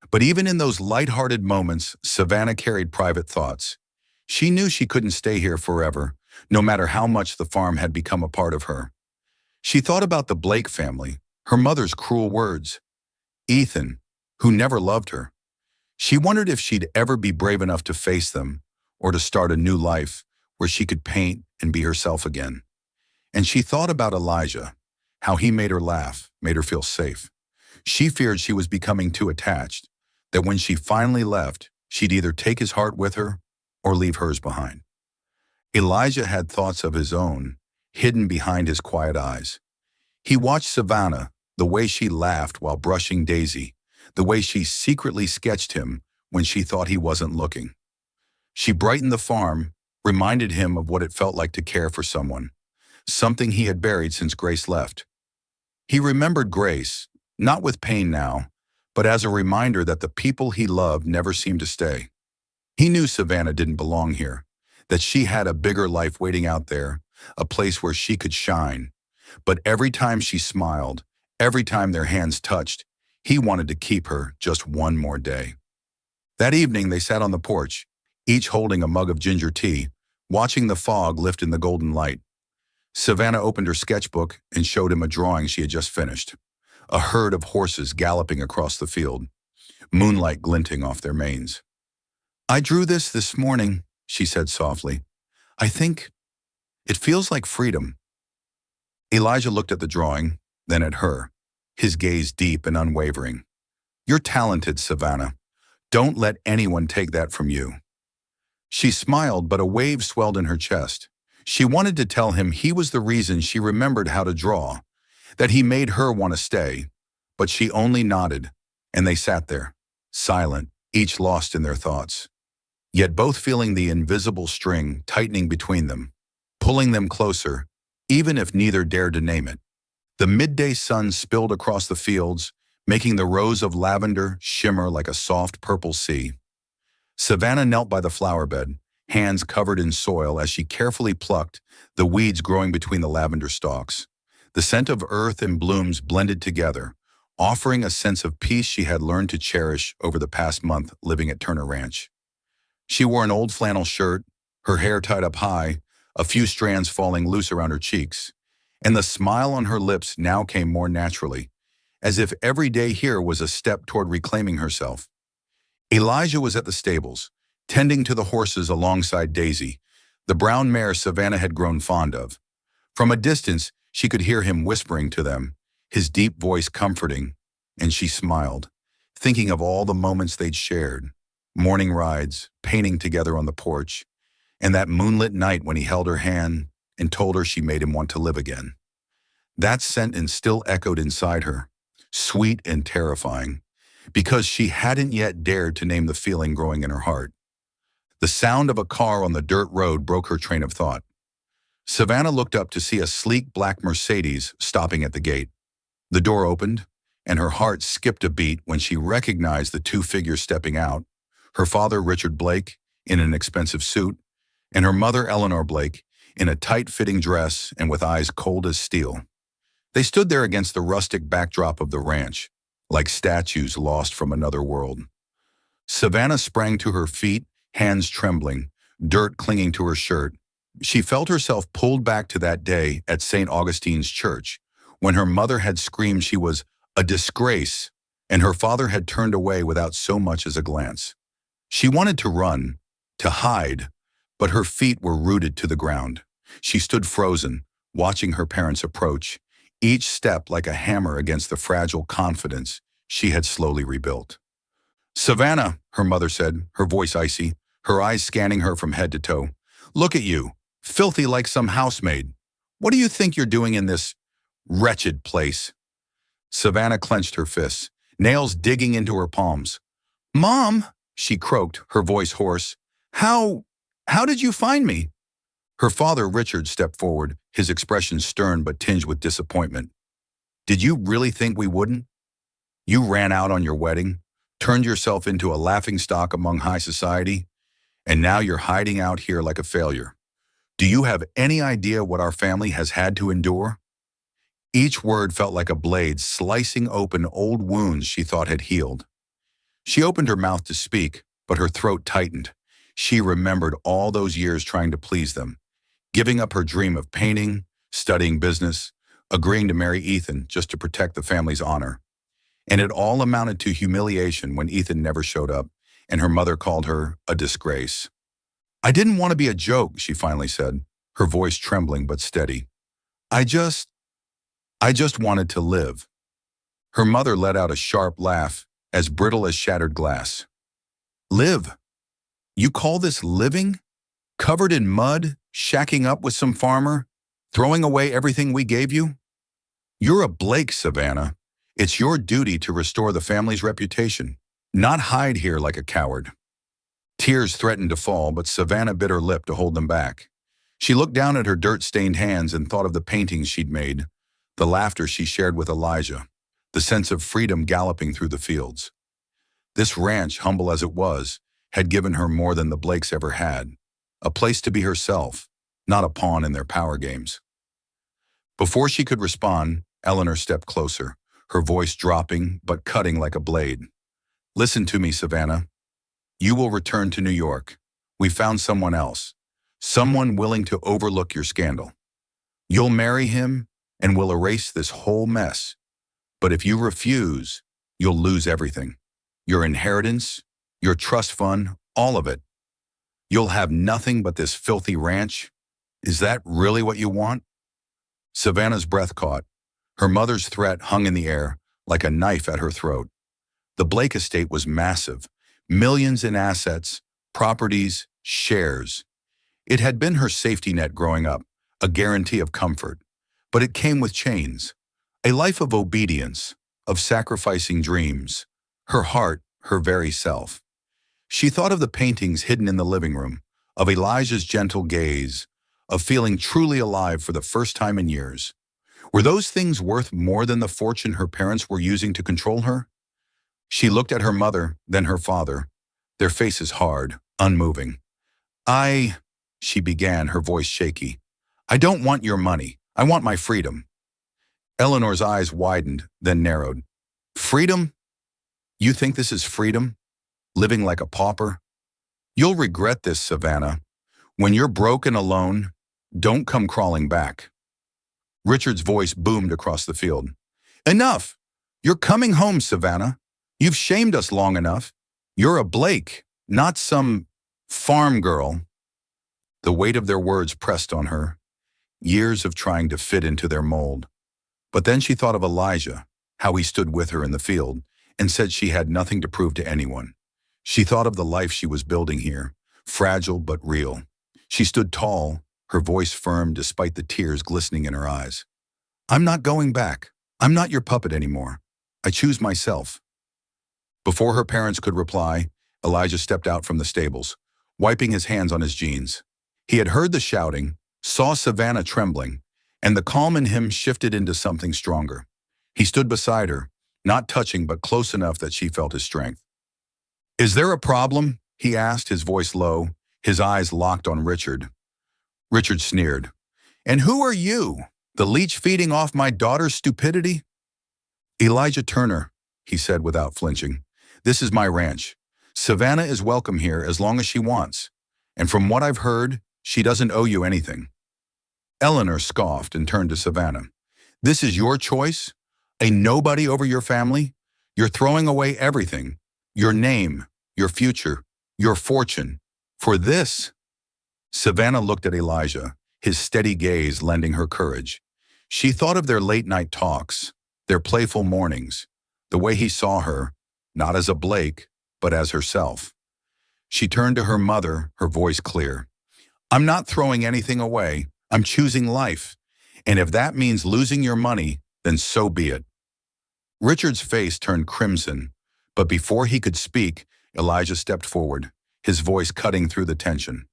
Speaker 1: But even in those light-hearted moments, Savannah carried private thoughts. She knew she couldn't stay here forever, no matter how much the farm had become a part of her. She thought about the Blake family, her mother's cruel words, Ethan, who never loved her. She wondered if she'd ever be brave enough to face them, or to start a new life where she could paint and be herself again. And she thought about Elijah, how he made her laugh, made her feel safe. She feared she was becoming too attached, that when she finally left, she'd either take his heart with her or leave hers behind. Elijah had thoughts of his own, hidden behind his quiet eyes. He watched Savannah, the way she laughed while brushing Daisy, the way she secretly sketched him when she thought he wasn't looking. She brightened the farm, reminded him of what it felt like to care for someone, something he had buried since Grace left. He remembered Grace, not with pain now, but as a reminder that the people he loved never seemed to stay. He knew Savannah didn't belong here, that she had a bigger life waiting out there, a place where she could shine. But every time she smiled, every time their hands touched, he wanted to keep her just one more day. That evening, they sat on the porch, each holding a mug of ginger tea, watching the fog lift in the golden light. Savannah opened her sketchbook and showed him a drawing she had just finished. A herd of horses galloping across the field, moonlight glinting off their manes. "I drew this morning," she said softly. "I think it feels like freedom." Elijah looked at the drawing, then at her. his gaze deep and unwavering. "You're talented, Savannah. Don't let anyone take that from you." She smiled, but a wave swelled in her chest. She wanted to tell him he was the reason she remembered how to draw, that he made her want to stay, but she only nodded, and they sat there, silent, each lost in their thoughts, yet both feeling the invisible string tightening between them, pulling them closer, even if neither dared to name it. The midday sun spilled across the fields, making the rows of lavender shimmer like a soft purple sea. Savannah knelt by the flower bed, hands covered in soil as she carefully plucked the weeds growing between the lavender stalks. The scent of earth and blooms blended together, offering a sense of peace she had learned to cherish over the past month living at Turner Ranch. She wore an old flannel shirt, her hair tied up high, a few strands falling loose around her cheeks, and the smile on her lips now came more naturally, as if every day here was a step toward reclaiming herself. Elijah was at the stables, tending to the horses alongside Daisy, the brown mare Savannah had grown fond of. From a distance, she could hear him whispering to them, his deep voice comforting, and she smiled, thinking of all the moments they'd shared, morning rides, painting together on the porch, and that moonlit night when he held her hand and told her she made him want to live again. That sentence still echoed inside her, sweet and terrifying, because she hadn't yet dared to name the feeling growing in her heart. The sound of a car on the dirt road broke her train of thought. Savannah looked up to see a sleek black Mercedes stopping at the gate. The door opened, and her heart skipped a beat when she recognized the two figures stepping out, her father Richard Blake in an expensive suit, and her mother Eleanor Blake in a tight-fitting dress and with eyes cold as steel. They stood there against the rustic backdrop of the ranch, like statues lost from another world. Savannah sprang to her feet, hands trembling, dirt clinging to her shirt. She felt herself pulled back to that day at St. Augustine's Church, when her mother had screamed she was a disgrace, and her father had turned away without so much as a glance. She wanted to run, to hide, but her feet were rooted to the ground. She stood frozen, watching her parents approach, each step like a hammer against the fragile confidence she had slowly rebuilt. "Savannah," her mother said, her voice icy, her eyes scanning her from head to toe. "Look at you, filthy like some housemaid. What do you think you're doing in this wretched place?" Savannah clenched her fists, nails digging into her palms. "Mom," she croaked, her voice hoarse, How did you find me?" Her father, Richard, stepped forward, his expression stern but tinged with disappointment. "Did you really think we wouldn't? You ran out on your wedding, turned yourself into a laughingstock among high society, and now you're hiding out here like a failure. Do you have any idea what our family has had to endure?" Each word felt like a blade slicing open old wounds she thought had healed. She opened her mouth to speak, but her throat tightened. She remembered all those years trying to please them, giving up her dream of painting, studying business, agreeing to marry Ethan just to protect the family's honor. And it all amounted to humiliation when Ethan never showed up, and her mother called her a disgrace. "I didn't want to be a joke," she finally said, her voice trembling but steady. I just wanted to live." Her mother let out a sharp laugh, as brittle as shattered glass. "Live? You call this living? Covered in mud, shacking up with some farmer, throwing away everything we gave you? You're a Blake, Savannah. It's your duty to restore the family's reputation, not hide here like a coward." Tears threatened to fall, but Savannah bit her lip to hold them back. She looked down at her dirt-stained hands and thought of the paintings she'd made, the laughter she shared with Elijah, the sense of freedom galloping through the fields. This ranch, humble as it was, had given her more than the Blakes ever had, a place to be herself, not a pawn in their power games. Before she could respond, Eleanor stepped closer, her voice dropping but cutting like a blade. "Listen to me, Savannah. You will return to New York. We found someone else, someone willing to overlook your scandal. You'll marry him, and we'll erase this whole mess. But if you refuse, you'll lose everything. Your inheritance, your trust fund, all of it. You'll have nothing but this filthy ranch. Is that really what you want?" Savannah's breath caught. Her mother's threat hung in the air, like a knife at her throat. The Blake estate was massive, millions in assets, properties, shares. It had been her safety net growing up, a guarantee of comfort. But it came with chains. A life of obedience, of sacrificing dreams. Her heart, her very self. She thought of the paintings hidden in the living room, of Elijah's gentle gaze, of feeling truly alive for the first time in years. Were those things worth more than the fortune her parents were using to control her? She looked at her mother, then her father, their faces hard, unmoving. I, she began, her voice shaky. I don't want your money. I want my freedom. Eleanor's eyes widened, then narrowed. Freedom? You think this is freedom? Living like a pauper? You'll regret this, Savannah. When you're broken alone, don't come crawling back. Richard's voice boomed across the field. Enough! You're coming home, Savannah. You've shamed us long enough. You're a Blake, not some farm girl. The weight of their words pressed on her, years of trying to fit into their mold. But then she thought of Elijah, how he stood with her in the field, and said she had nothing to prove to anyone. She thought of the life she was building here, fragile but real. She stood tall, her voice firm despite the tears glistening in her eyes. I'm not going back. I'm not your puppet anymore. I choose myself. Before her parents could reply, Elijah stepped out from the stables, wiping his hands on his jeans. He had heard the shouting, saw Savannah trembling, and the calm in him shifted into something stronger. He stood beside her, not touching but close enough that she felt his strength. Is there a problem? He asked, his voice low, his eyes locked on Richard. Richard sneered. And who are you? The leech feeding off my daughter's stupidity? Elijah Turner, he said without flinching. This is my ranch. Savannah is welcome here as long as she wants. And from what I've heard, she doesn't owe you anything. Eleanor scoffed and turned to Savannah. This is your choice? A nobody over your family? You're throwing away everything. Your name, your future, your fortune. For this? Savannah looked at Elijah, his steady gaze lending her courage. She thought of their late-night talks, their playful mornings, the way he saw her, not as a Blake, but as herself. She turned to her mother, her voice clear. I'm not throwing anything away. I'm choosing life. And if that means losing your money, then so be it. Richard's face turned crimson, but before he could speak, Elijah stepped forward, his voice cutting through the tension.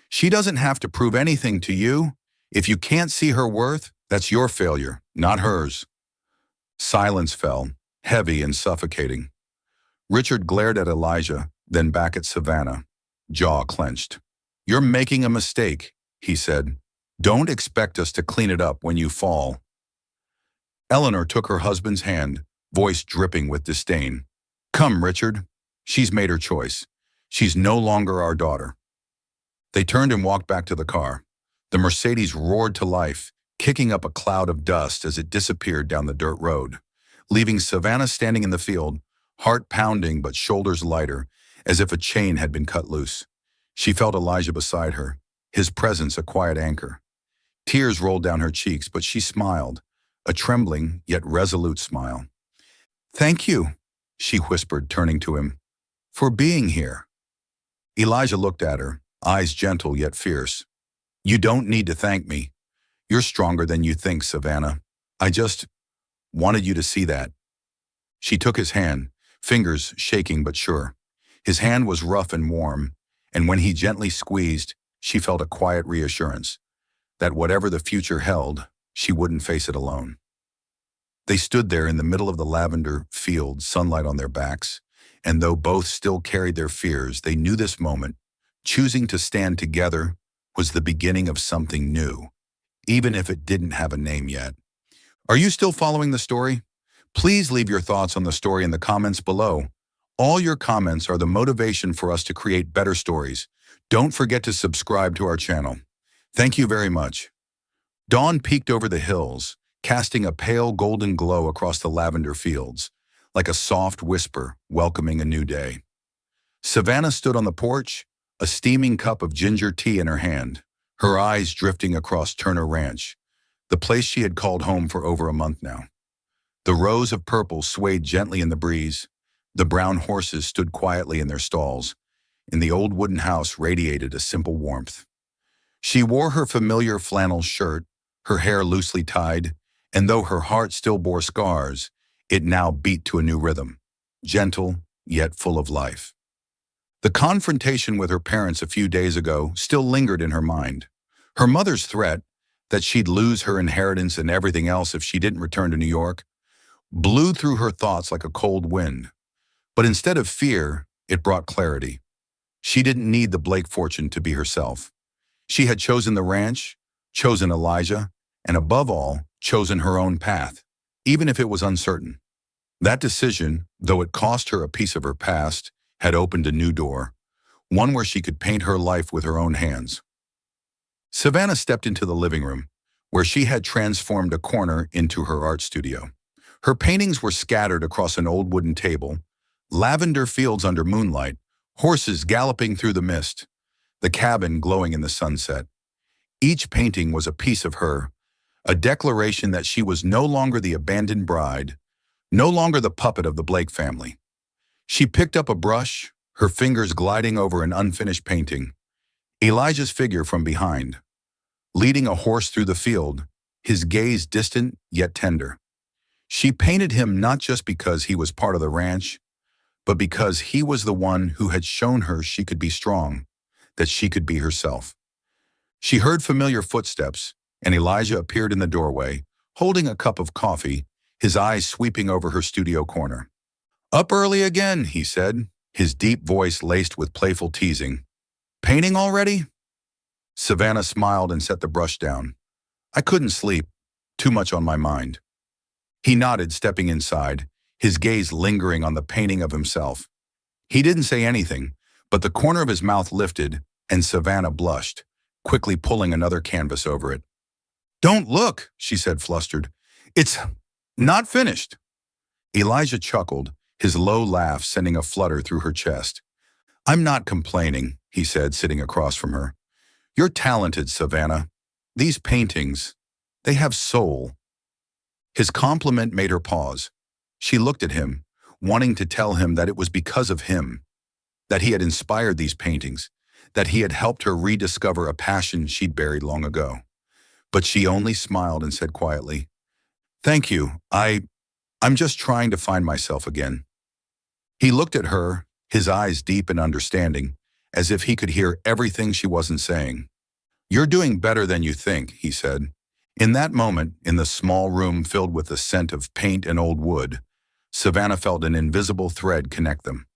Speaker 1: She doesn't have to prove anything to you. If you can't see her worth, that's your failure, not hers. Silence fell, heavy and suffocating. Richard glared at Elijah, then back at Savannah, jaw clenched. You're making a mistake, he said. Don't expect us to clean it up when you fall. Eleanor took her husband's hand, voice dripping with disdain. Come, Richard. She's made her choice. She's no longer our daughter. They turned and walked back to the car. The Mercedes roared to life, kicking up a cloud of dust as it disappeared down the dirt road, leaving Savannah standing in the field, heart pounding but shoulders lighter, as if a chain had been cut loose. She felt Elijah beside her, his presence a quiet anchor. Tears rolled down her cheeks, but she smiled, a trembling yet resolute smile. Thank you, she whispered, turning to him, for being here. Elijah looked at her, eyes gentle yet fierce. You don't need to thank me. You're stronger than you think, Savannah. I just wanted you to see that. She took his hand, fingers shaking but sure. His hand was rough and warm, and when he gently squeezed, she felt a quiet reassurance that whatever the future held, she wouldn't face it alone. They stood there in the middle of the lavender field, sunlight on their backs, and though both still carried their fears, they knew this moment, choosing to stand together, was the beginning of something new, even if it didn't have a name yet. Are you still following the story? Please leave your thoughts on the story in the comments below. All your comments are the motivation for us to create better stories. Don't forget to subscribe to our channel. Thank you very much. Dawn peeked over the hills, casting a pale golden glow across the lavender fields, like a soft whisper welcoming a new day. Savannah stood on the porch, a steaming cup of ginger tea in her hand, her eyes drifting across Turner Ranch, the place she had called home for over a month now. The rows of purple swayed gently in the breeze. The brown horses stood quietly in their stalls, and the old wooden house radiated a simple warmth. She wore her familiar flannel shirt, her hair loosely tied, and though her heart still bore scars, it now beat to a new rhythm, gentle yet full of life. The confrontation with her parents a few days ago still lingered in her mind. Her mother's threat that she'd lose her inheritance and everything else if she didn't return to New York blew through her thoughts like a cold wind. But instead of fear, it brought clarity. She didn't need the Blake fortune to be herself. She had chosen the ranch, chosen Elijah, and above all, chosen her own path, even if it was uncertain. That decision, though it cost her a piece of her past, had opened a new door, one where she could paint her life with her own hands. Savannah stepped into the living room, where she had transformed a corner into her art studio. Her paintings were scattered across an old wooden table, lavender fields under moonlight, horses galloping through the mist, the cabin glowing in the sunset. Each painting was a piece of her, a declaration that she was no longer the abandoned bride, no longer the puppet of the Blake family. She picked up a brush, her fingers gliding over an unfinished painting. Elijah's figure from behind, leading a horse through the field, his gaze distant yet tender. She painted him not just because he was part of the ranch, but because he was the one who had shown her she could be strong, that she could be herself. She heard familiar footsteps, and Elijah appeared in the doorway, holding a cup of coffee, his eyes sweeping over her studio corner. "Up early again," he said, his deep voice laced with playful teasing. "Painting already?" Savannah smiled and set the brush down. "I couldn't sleep. Too much on my mind." He nodded, stepping inside, his gaze lingering on the painting of himself. He didn't say anything, but the corner of his mouth lifted, and Savannah blushed, quickly pulling another canvas over it. "Don't look," she said, flustered. "It's not finished." Elijah chuckled, his low laugh sending a flutter through her chest. "I'm not complaining," he said, sitting across from her. "You're talented, Savannah. These paintings, they have soul." His compliment made her pause. She looked at him, wanting to tell him that it was because of him, that he had inspired these paintings, that he had helped her rediscover a passion she'd buried long ago. But she only smiled and said quietly, "Thank you. I'm just trying to find myself again." He looked at her, his eyes deep in understanding, as if he could hear everything she wasn't saying. "You're doing better than you think," he said. In that moment, in the small room filled with the scent of paint and old wood, Savannah felt an invisible thread connect them.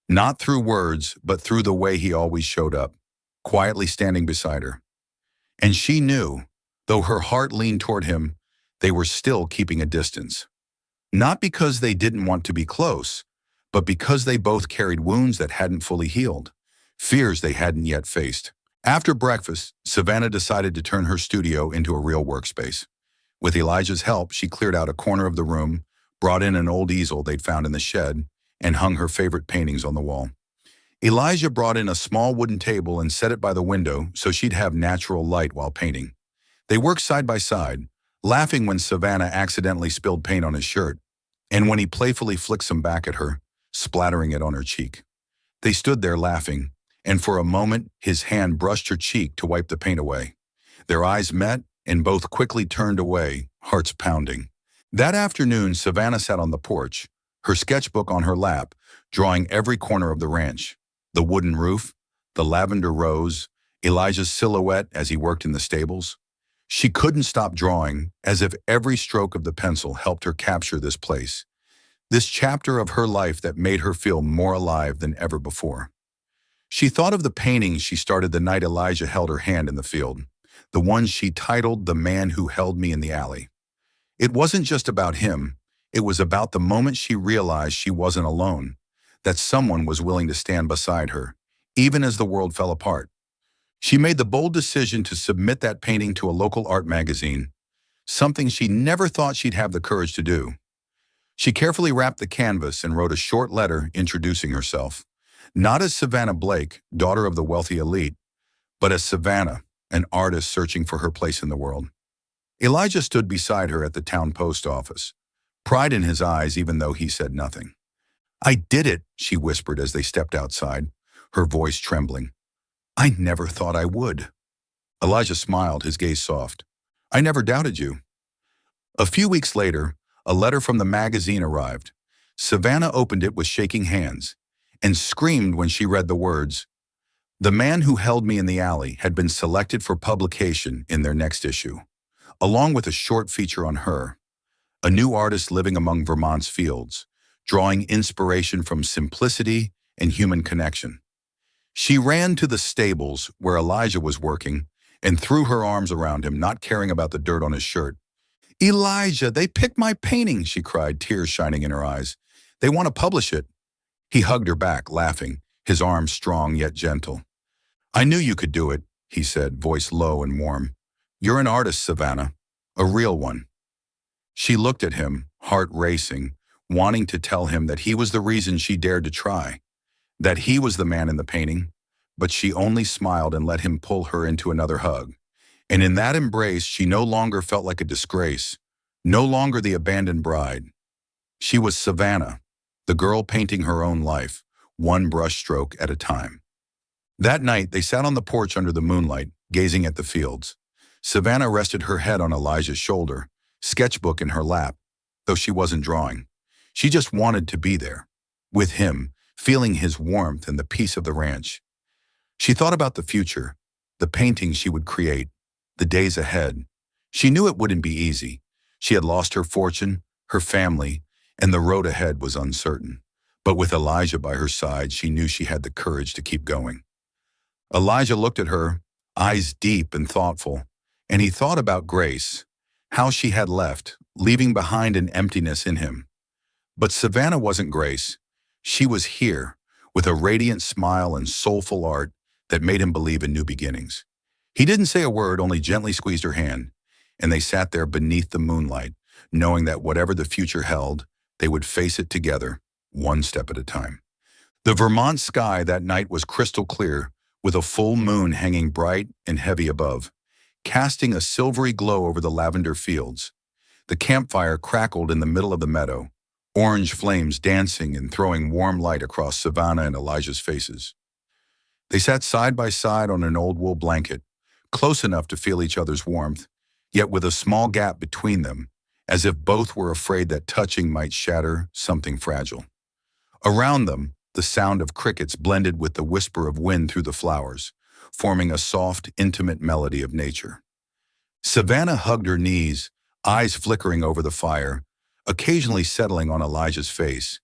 Speaker 1: Not through words, but through the way he always showed up, quietly standing beside her. And she knew, though her heart leaned toward him, they were still keeping a distance. Not because they didn't want to be close, but because they both carried wounds that hadn't fully healed, fears they hadn't yet faced. After breakfast, Savannah decided to turn her studio into a real workspace. With Elijah's help, she cleared out a corner of the room, brought in an old easel they'd found in the shed, and hung her favorite paintings on the wall. Elijah brought in a small wooden table and set it by the window so she'd have natural light while painting. They worked side by side, laughing when Savannah accidentally spilled paint on his shirt, and when he playfully flicked some back at her, splattering it on her cheek. They stood there laughing, and for a moment his hand brushed her cheek to wipe the paint away. Their eyes met, and both quickly turned away, hearts pounding. That afternoon, Savannah sat on the porch, her sketchbook on her lap, drawing every corner of the ranch. The wooden roof, the lavender rose, Elijah's silhouette as he worked in the stables. She couldn't stop drawing, as if every stroke of the pencil helped her capture this place, this chapter of her life that made her feel more alive than ever before. She thought of the paintings she started the night Elijah held her hand in the field, the ones she titled "The Man Who Held Me in the Alley." It wasn't just about him, it was about the moment she realized she wasn't alone, that someone was willing to stand beside her, even as the world fell apart. She made the bold decision to submit that painting to a local art magazine, something she never thought she'd have the courage to do. She carefully wrapped the canvas and wrote a short letter introducing herself, not as Savannah Blake, daughter of the wealthy elite, but as Savannah, an artist searching for her place in the world. Elijah stood beside her at the town post office, pride in his eyes even though he said nothing. "I did it," she whispered as they stepped outside, her voice trembling. "I never thought I would." Elijah smiled, his gaze soft. "I never doubted you." A few weeks later, a letter from the magazine arrived. Savannah opened it with shaking hands and screamed when she read the words, "The man who held me in the alley" had been selected for publication in their next issue, along with a short feature on her, a new artist living among Vermont's fields, drawing inspiration from simplicity and human connection. She ran to the stables where Elijah was working and threw her arms around him, not caring about the dirt on his shirt. "Elijah, they picked my painting," she cried, tears shining in her eyes. "They want to publish it." He hugged her back, laughing, his arms strong yet gentle. "I knew you could do it," he said, voice low and warm. "You're an artist, Savannah, a real one." She looked at him, heart racing, wanting to tell him that he was the reason she dared to try, that he was the man in the painting, but she only smiled and let him pull her into another hug. And in that embrace, she no longer felt like a disgrace, no longer the abandoned bride. She was Savannah, the girl painting her own life, one brushstroke at a time. That night, they sat on the porch under the moonlight, gazing at the fields. Savannah rested her head on Elijah's shoulder, sketchbook in her lap, though she wasn't drawing. She just wanted to be there, with him, feeling his warmth and the peace of the ranch. She thought about the future, the paintings she would create, the days ahead. She knew it wouldn't be easy. She had lost her fortune, her family, and the road ahead was uncertain. But with Elijah by her side, she knew she had the courage to keep going. Elijah looked at her, eyes deep and thoughtful, and he thought about Grace, how she had left, leaving behind an emptiness in him. But Savannah wasn't Grace. She was here, with a radiant smile and soulful art that made him believe in new beginnings. He didn't say a word, only gently squeezed her hand, and they sat there beneath the moonlight, knowing that whatever the future held, they would face it together, one step at a time. The Vermont sky that night was crystal clear, with a full moon hanging bright and heavy above, casting a silvery glow over the lavender fields. The campfire crackled in the middle of the meadow, orange flames dancing and throwing warm light across Savannah and Elijah's faces. They sat side by side on an old wool blanket, close enough to feel each other's warmth, yet with a small gap between them, as if both were afraid that touching might shatter something fragile. Around them, the sound of crickets blended with the whisper of wind through the flowers, forming a soft, intimate melody of nature. Savannah hugged her knees, eyes flickering over the fire, occasionally settling on Elijah's face,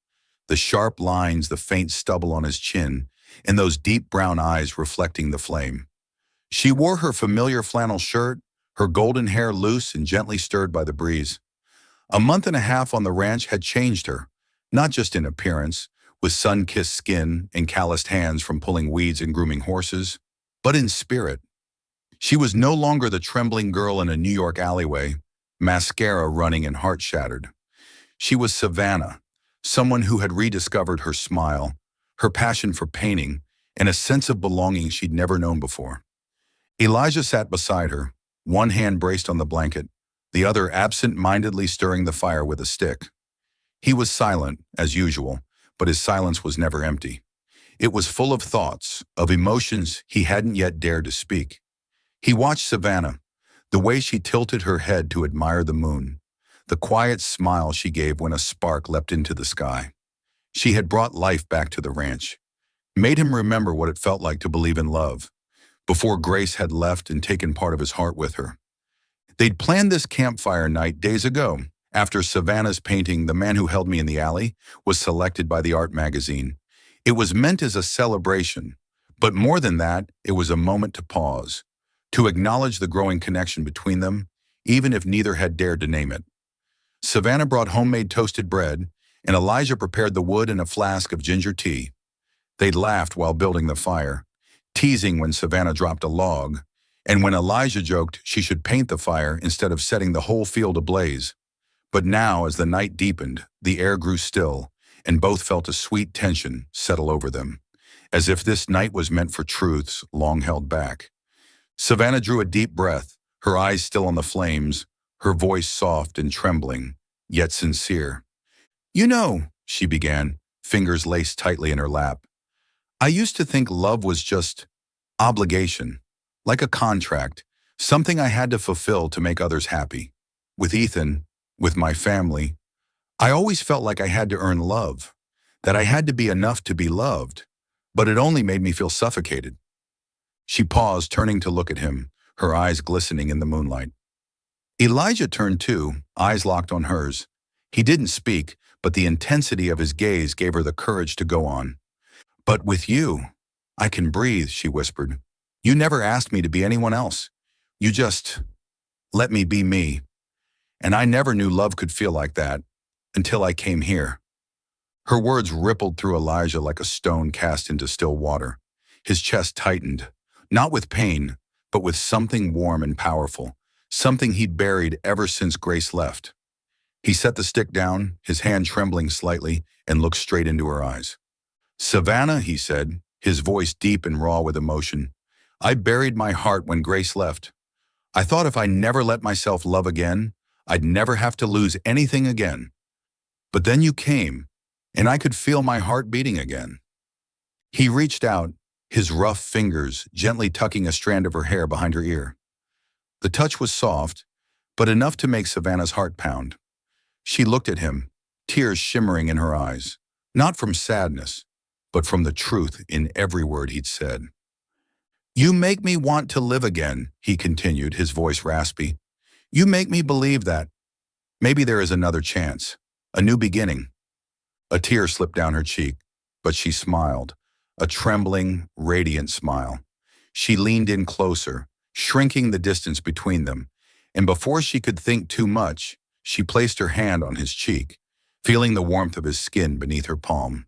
Speaker 1: the sharp lines, the faint stubble on his chin, and those deep brown eyes reflecting the flame. She wore her familiar flannel shirt, her golden hair loose and gently stirred by the breeze. A month and a half on the ranch had changed her, not just in appearance, with sun-kissed skin and calloused hands from pulling weeds and grooming horses, but in spirit. She was no longer the trembling girl in a New York alleyway, mascara running and heart shattered. She was Savannah, someone who had rediscovered her smile, her passion for painting, and a sense of belonging she'd never known before. Elijah sat beside her, one hand braced on the blanket, the other absent-mindedly stirring the fire with a stick. He was silent, as usual, but his silence was never empty. It was full of thoughts, of emotions he hadn't yet dared to speak. He watched Savannah, the way she tilted her head to admire the moon, the quiet smile she gave when a spark leapt into the sky. She had brought life back to the ranch, made him remember what it felt like to believe in love, before Grace had left and taken part of his heart with her. They'd planned this campfire night days ago, after Savannah's painting, The Man Who Held Me in the Alley, was selected by the art magazine. It was meant as a celebration, but more than that, it was a moment to pause, to acknowledge the growing connection between them, even if neither had dared to name it. Savannah brought homemade toasted bread, and Elijah prepared the wood and a flask of ginger tea. They'd laughed while building the fire, teasing when Savannah dropped a log, and when Elijah joked she should paint the fire instead of setting the whole field ablaze. But now, as the night deepened, the air grew still, and both felt a sweet tension settle over them, as if this night was meant for truths long held back. Savannah drew a deep breath, her eyes still on the flames, her voice soft and trembling. yet sincere. You know, she began, fingers laced tightly in her lap. I used to think love was just obligation, like a contract, something I had to fulfill to make others happy. With Ethan, with my family, I always felt like I had to earn love, that I had to be enough to be loved, but it only made me feel suffocated. She paused, turning to look at him, her eyes glistening in the moonlight. Elijah turned too, eyes locked on hers. He didn't speak, but the intensity of his gaze gave her the courage to go on. But with you, I can breathe, she whispered. You never asked me to be anyone else. You just let me be me. And I never knew love could feel like that until I came here. Her words rippled through Elijah like a stone cast into still water. His chest tightened, not with pain, but with something warm and powerful, something he'd buried ever since Grace left. He set the stick down, his hand trembling slightly, and looked straight into her eyes. Savannah, he said, his voice deep and raw with emotion, I buried my heart when Grace left. I thought if I never let myself love again, I'd never have to lose anything again. But then you came, and I could feel my heart beating again. He reached out, his rough fingers gently tucking a strand of her hair behind her ear. The touch was soft, but enough to make Savannah's heart pound. She looked at him, tears shimmering in her eyes, not from sadness, but from the truth in every word he'd said. You make me want to live again, he continued, his voice raspy. You make me believe that maybe there is another chance, a new beginning. A tear slipped down her cheek, but she smiled, a trembling, radiant smile. She leaned in closer, shrinking the distance between them, and before she could think too much, she placed her hand on his cheek, feeling the warmth of his skin beneath her palm.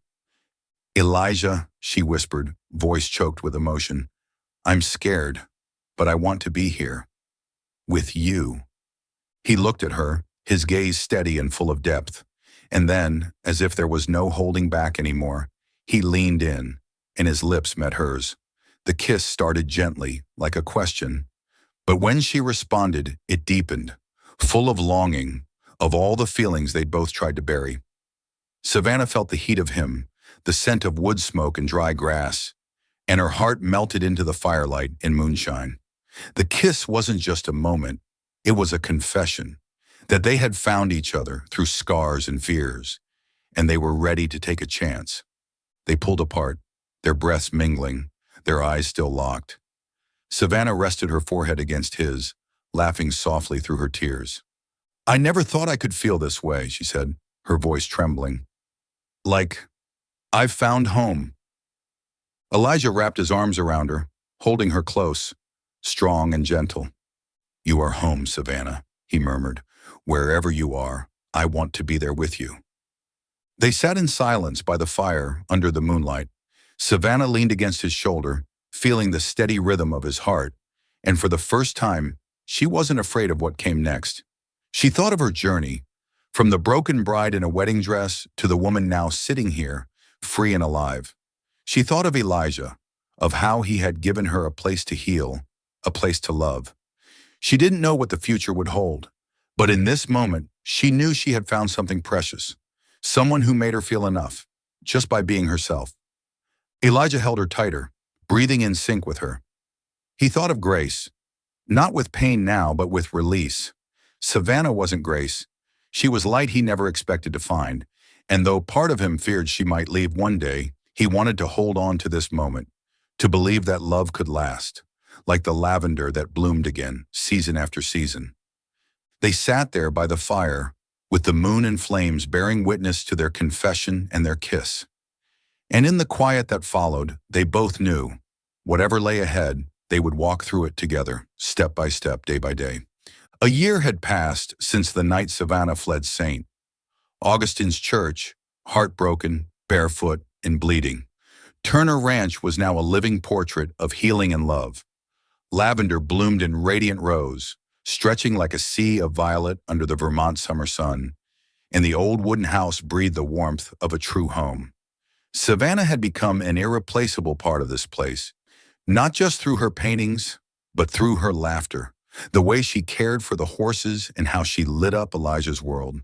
Speaker 1: Elijah, she whispered, voice choked with emotion, I'm scared, but I want to be here. With you. He looked at her, his gaze steady and full of depth. And then, as if there was no holding back anymore, he leaned in, and his lips met hers. The kiss started gently, like a question. But when she responded, it deepened, full of longing, of all the feelings they'd both tried to bury. Savannah felt the heat of him, the scent of wood smoke and dry grass, and her heart melted into the firelight and moonshine. The kiss wasn't just a moment, it was a confession that they had found each other through scars and fears, and they were ready to take a chance. They pulled apart, their breaths mingling, their eyes still locked. Savannah rested her forehead against his, laughing softly through her tears. I never thought I could feel this way, she said, her voice trembling. Like, I've found home. Elijah wrapped his arms around her, holding her close, strong and gentle. You are home, Savannah, he murmured. Wherever you are, I want to be there with you. They sat in silence by the fire under the moonlight. Savannah leaned against his shoulder, feeling the steady rhythm of his heart, and for the first time, she wasn't afraid of what came next. She thought of her journey, from the broken bride in a wedding dress to the woman now sitting here, free and alive. She thought of Elijah, of how he had given her a place to heal, a place to love. She didn't know what the future would hold, but in this moment, she knew she had found something precious, someone who made her feel enough, just by being herself. Elijah held her tighter, breathing in sync with her. He thought of Grace, not with pain now, but with release. Savannah wasn't Grace. She was light he never expected to find, and though part of him feared she might leave one day, he wanted to hold on to this moment, to believe that love could last, like the lavender that bloomed again, season after season. They sat there by the fire, with the moon and flames bearing witness to their confession and their kiss. And in the quiet that followed, they both knew, whatever lay ahead, they would walk through it together, step by step, day by day. A year had passed since the night Savannah fled St. Augustine's church, heartbroken, barefoot, and bleeding. Turner Ranch was now a living portrait of healing and love. Lavender bloomed in radiant rows, stretching like a sea of violet under the Vermont summer sun, and the old wooden house breathed the warmth of a true home. Savannah had become an irreplaceable part of this place, not just through her paintings, but through her laughter, the way she cared for the horses and how she lit up Elijah's world.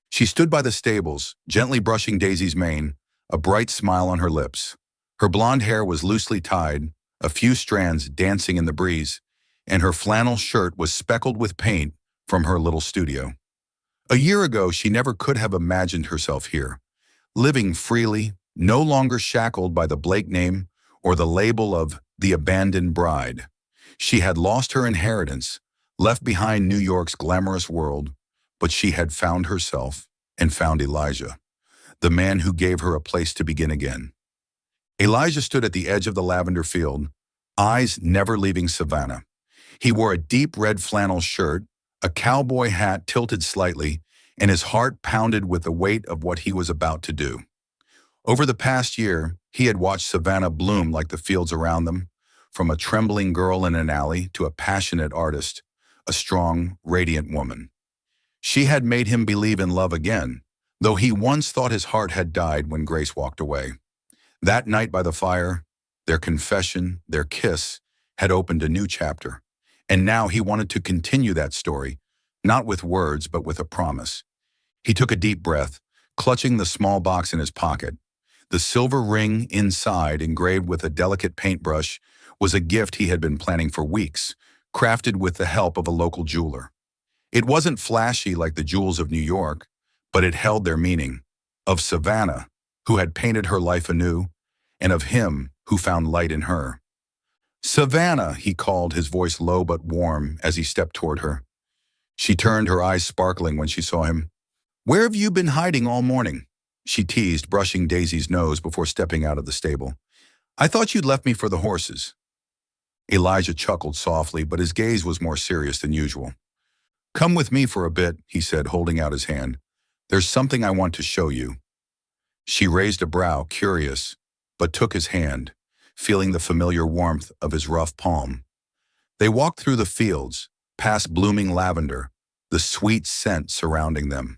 Speaker 1: She stood by the stables, gently brushing Daisy's mane, a bright smile on her lips. Her blonde hair was loosely tied, a few strands dancing in the breeze, and her flannel shirt was speckled with paint from her little studio. A year ago, she never could have imagined herself here, living freely, no longer shackled by the Blake name or the label of the abandoned bride. She had lost her inheritance, left behind New York's glamorous world, but she had found herself and found Elijah, the man who gave her a place to begin again. Elijah stood at the edge of the lavender field, eyes never leaving Savannah. He wore a deep red flannel shirt, a cowboy hat tilted slightly, and his heart pounded with the weight of what he was about to do. Over the past year, he had watched Savannah bloom like the fields around them, from a trembling girl in an alley to a passionate artist, a strong, radiant woman. She had made him believe in love again, though he once thought his heart had died when Grace walked away. That night by the fire, their confession, their kiss, had opened a new chapter. And now he wanted to continue that story, not with words, but with a promise. He took a deep breath, clutching the small box in his pocket. The silver ring inside, engraved with a delicate paintbrush, was a gift he had been planning for weeks, crafted with the help of a local jeweler. It wasn't flashy like the jewels of New York, but it held their meaning, of Savannah, who had painted her life anew, and of him who found light in her. "Savannah," he called, his voice low but warm as he stepped toward her. She turned, her eyes sparkling when she saw him. "Where have you been hiding all morning?" she teased, brushing Daisy's nose before stepping out of the stable. "I thought you'd left me for the horses." Elijah chuckled softly, but his gaze was more serious than usual. "Come with me for a bit," he said, holding out his hand. "There's something I want to show you." She raised a brow, curious, but took his hand, feeling the familiar warmth of his rough palm. They walked through the fields, past blooming lavender, the sweet scent surrounding them.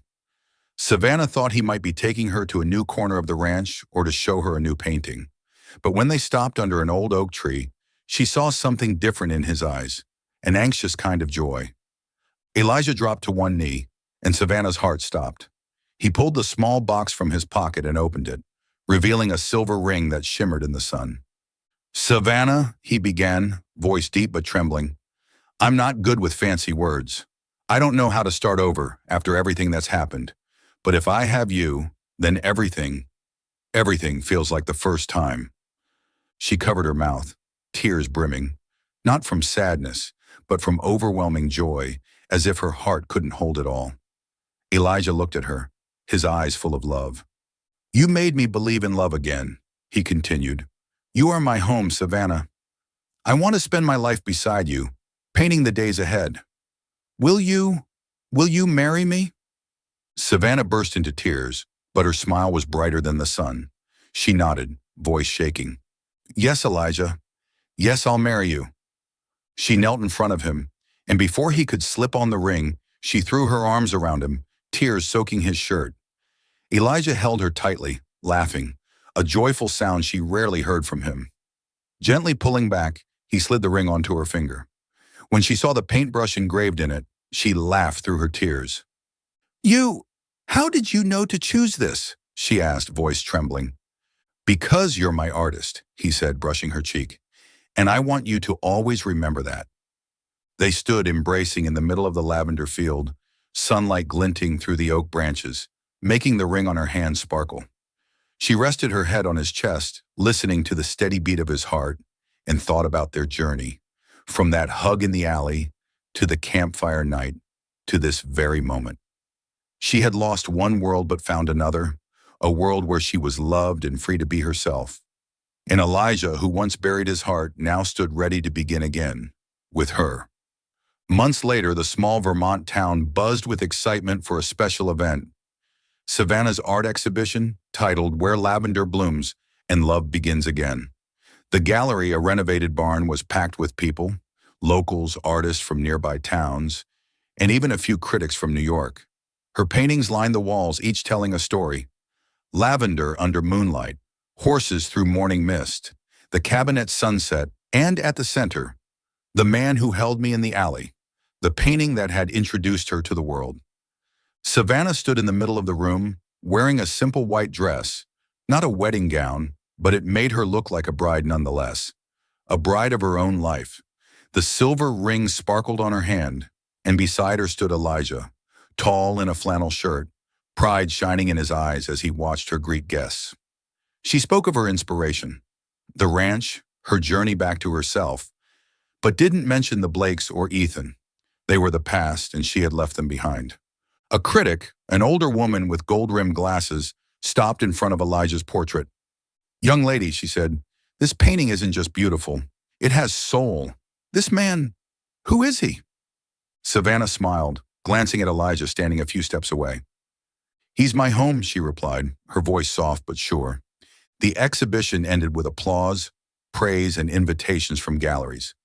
Speaker 1: Savannah thought he might be taking her to a new corner of the ranch or to show her a new painting. But when they stopped under an old oak tree, she saw something different in his eyes, an anxious kind of joy. Elijah dropped to one knee, and Savannah's heart stopped. He pulled the small box from his pocket and opened it, revealing a silver ring that shimmered in the sun. "Savannah," he began, voice deep but trembling, "I'm not good with fancy words. I don't know how to start over after everything that's happened. But if I have you, then everything feels like the first time." She covered her mouth, tears brimming, not from sadness, but from overwhelming joy, as if her heart couldn't hold it all. Elijah looked at her, his eyes full of love. "You made me believe in love again," he continued. "You are my home, Savannah. I want to spend my life beside you, painting the days ahead. Will you marry me?" Savannah burst into tears, but her smile was brighter than the sun. She nodded, voice shaking. "Yes, Elijah. Yes, I'll marry you." She knelt in front of him, and before he could slip on the ring, she threw her arms around him, tears soaking his shirt. Elijah held her tightly, laughing, a joyful sound she rarely heard from him. Gently pulling back, he slid the ring onto her finger. When she saw the paintbrush engraved in it, she laughed through her tears. How did you know to choose this?" she asked, voice trembling. "Because you're my artist," he said, brushing her cheek. "And I want you to always remember that." They stood embracing in the middle of the lavender field, sunlight glinting through the oak branches, making the ring on her hand sparkle. She rested her head on his chest, listening to the steady beat of his heart, and thought about their journey, from that hug in the alley, to the campfire night, to this very moment. She had lost one world but found another, a world where she was loved and free to be herself. And Elijah, who once buried his heart, now stood ready to begin again, with her. Months later, the small Vermont town buzzed with excitement for a special event. Savannah's art exhibition, titled "Where Lavender Blooms and Love Begins Again." The gallery, a renovated barn, was packed with people, locals, artists from nearby towns, and even a few critics from New York. Her paintings lined the walls, each telling a story. Lavender under moonlight, horses through morning mist, the cabin at sunset, and at the center, the man who held me in the alley, the painting that had introduced her to the world. Savannah stood in the middle of the room, wearing a simple white dress, not a wedding gown, but it made her look like a bride nonetheless, a bride of her own life. The silver ring sparkled on her hand, and beside her stood Elijah, tall in a flannel shirt, pride shining in his eyes as he watched her greet guests. She spoke of her inspiration, the ranch, her journey back to herself, but didn't mention the Blakes or Ethan. They were the past, and she had left them behind. A critic, an older woman with gold-rimmed glasses, stopped in front of Elijah's portrait. "Young lady," she said, "this painting isn't just beautiful. It has soul. This man, who is he?" Savannah smiled, glancing at Elijah standing a few steps away. "He's my home," she replied, her voice soft but sure. The exhibition ended with applause, praise, and invitations from galleries.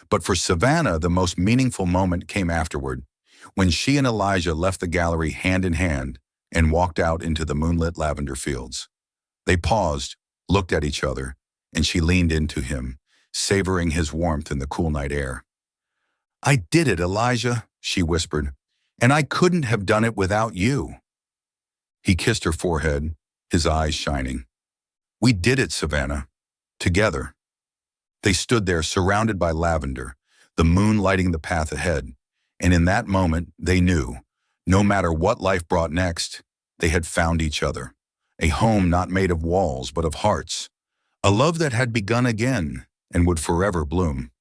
Speaker 1: But for Savannah, the most meaningful moment came afterward, when she and Elijah left the gallery hand in hand and walked out into the moonlit lavender fields. They paused, looked at each other, and she leaned into him, savoring his warmth in the cool night air. "I did it, Elijah," she whispered, "and I couldn't have done it without you." He kissed her forehead, his eyes shining. "We did it, Savannah. Together." They stood there surrounded by lavender, the moon lighting the path ahead, and in that moment they knew, no matter what life brought next, they had found each other. A home not made of walls but of hearts, a love that had begun again and would forever bloom.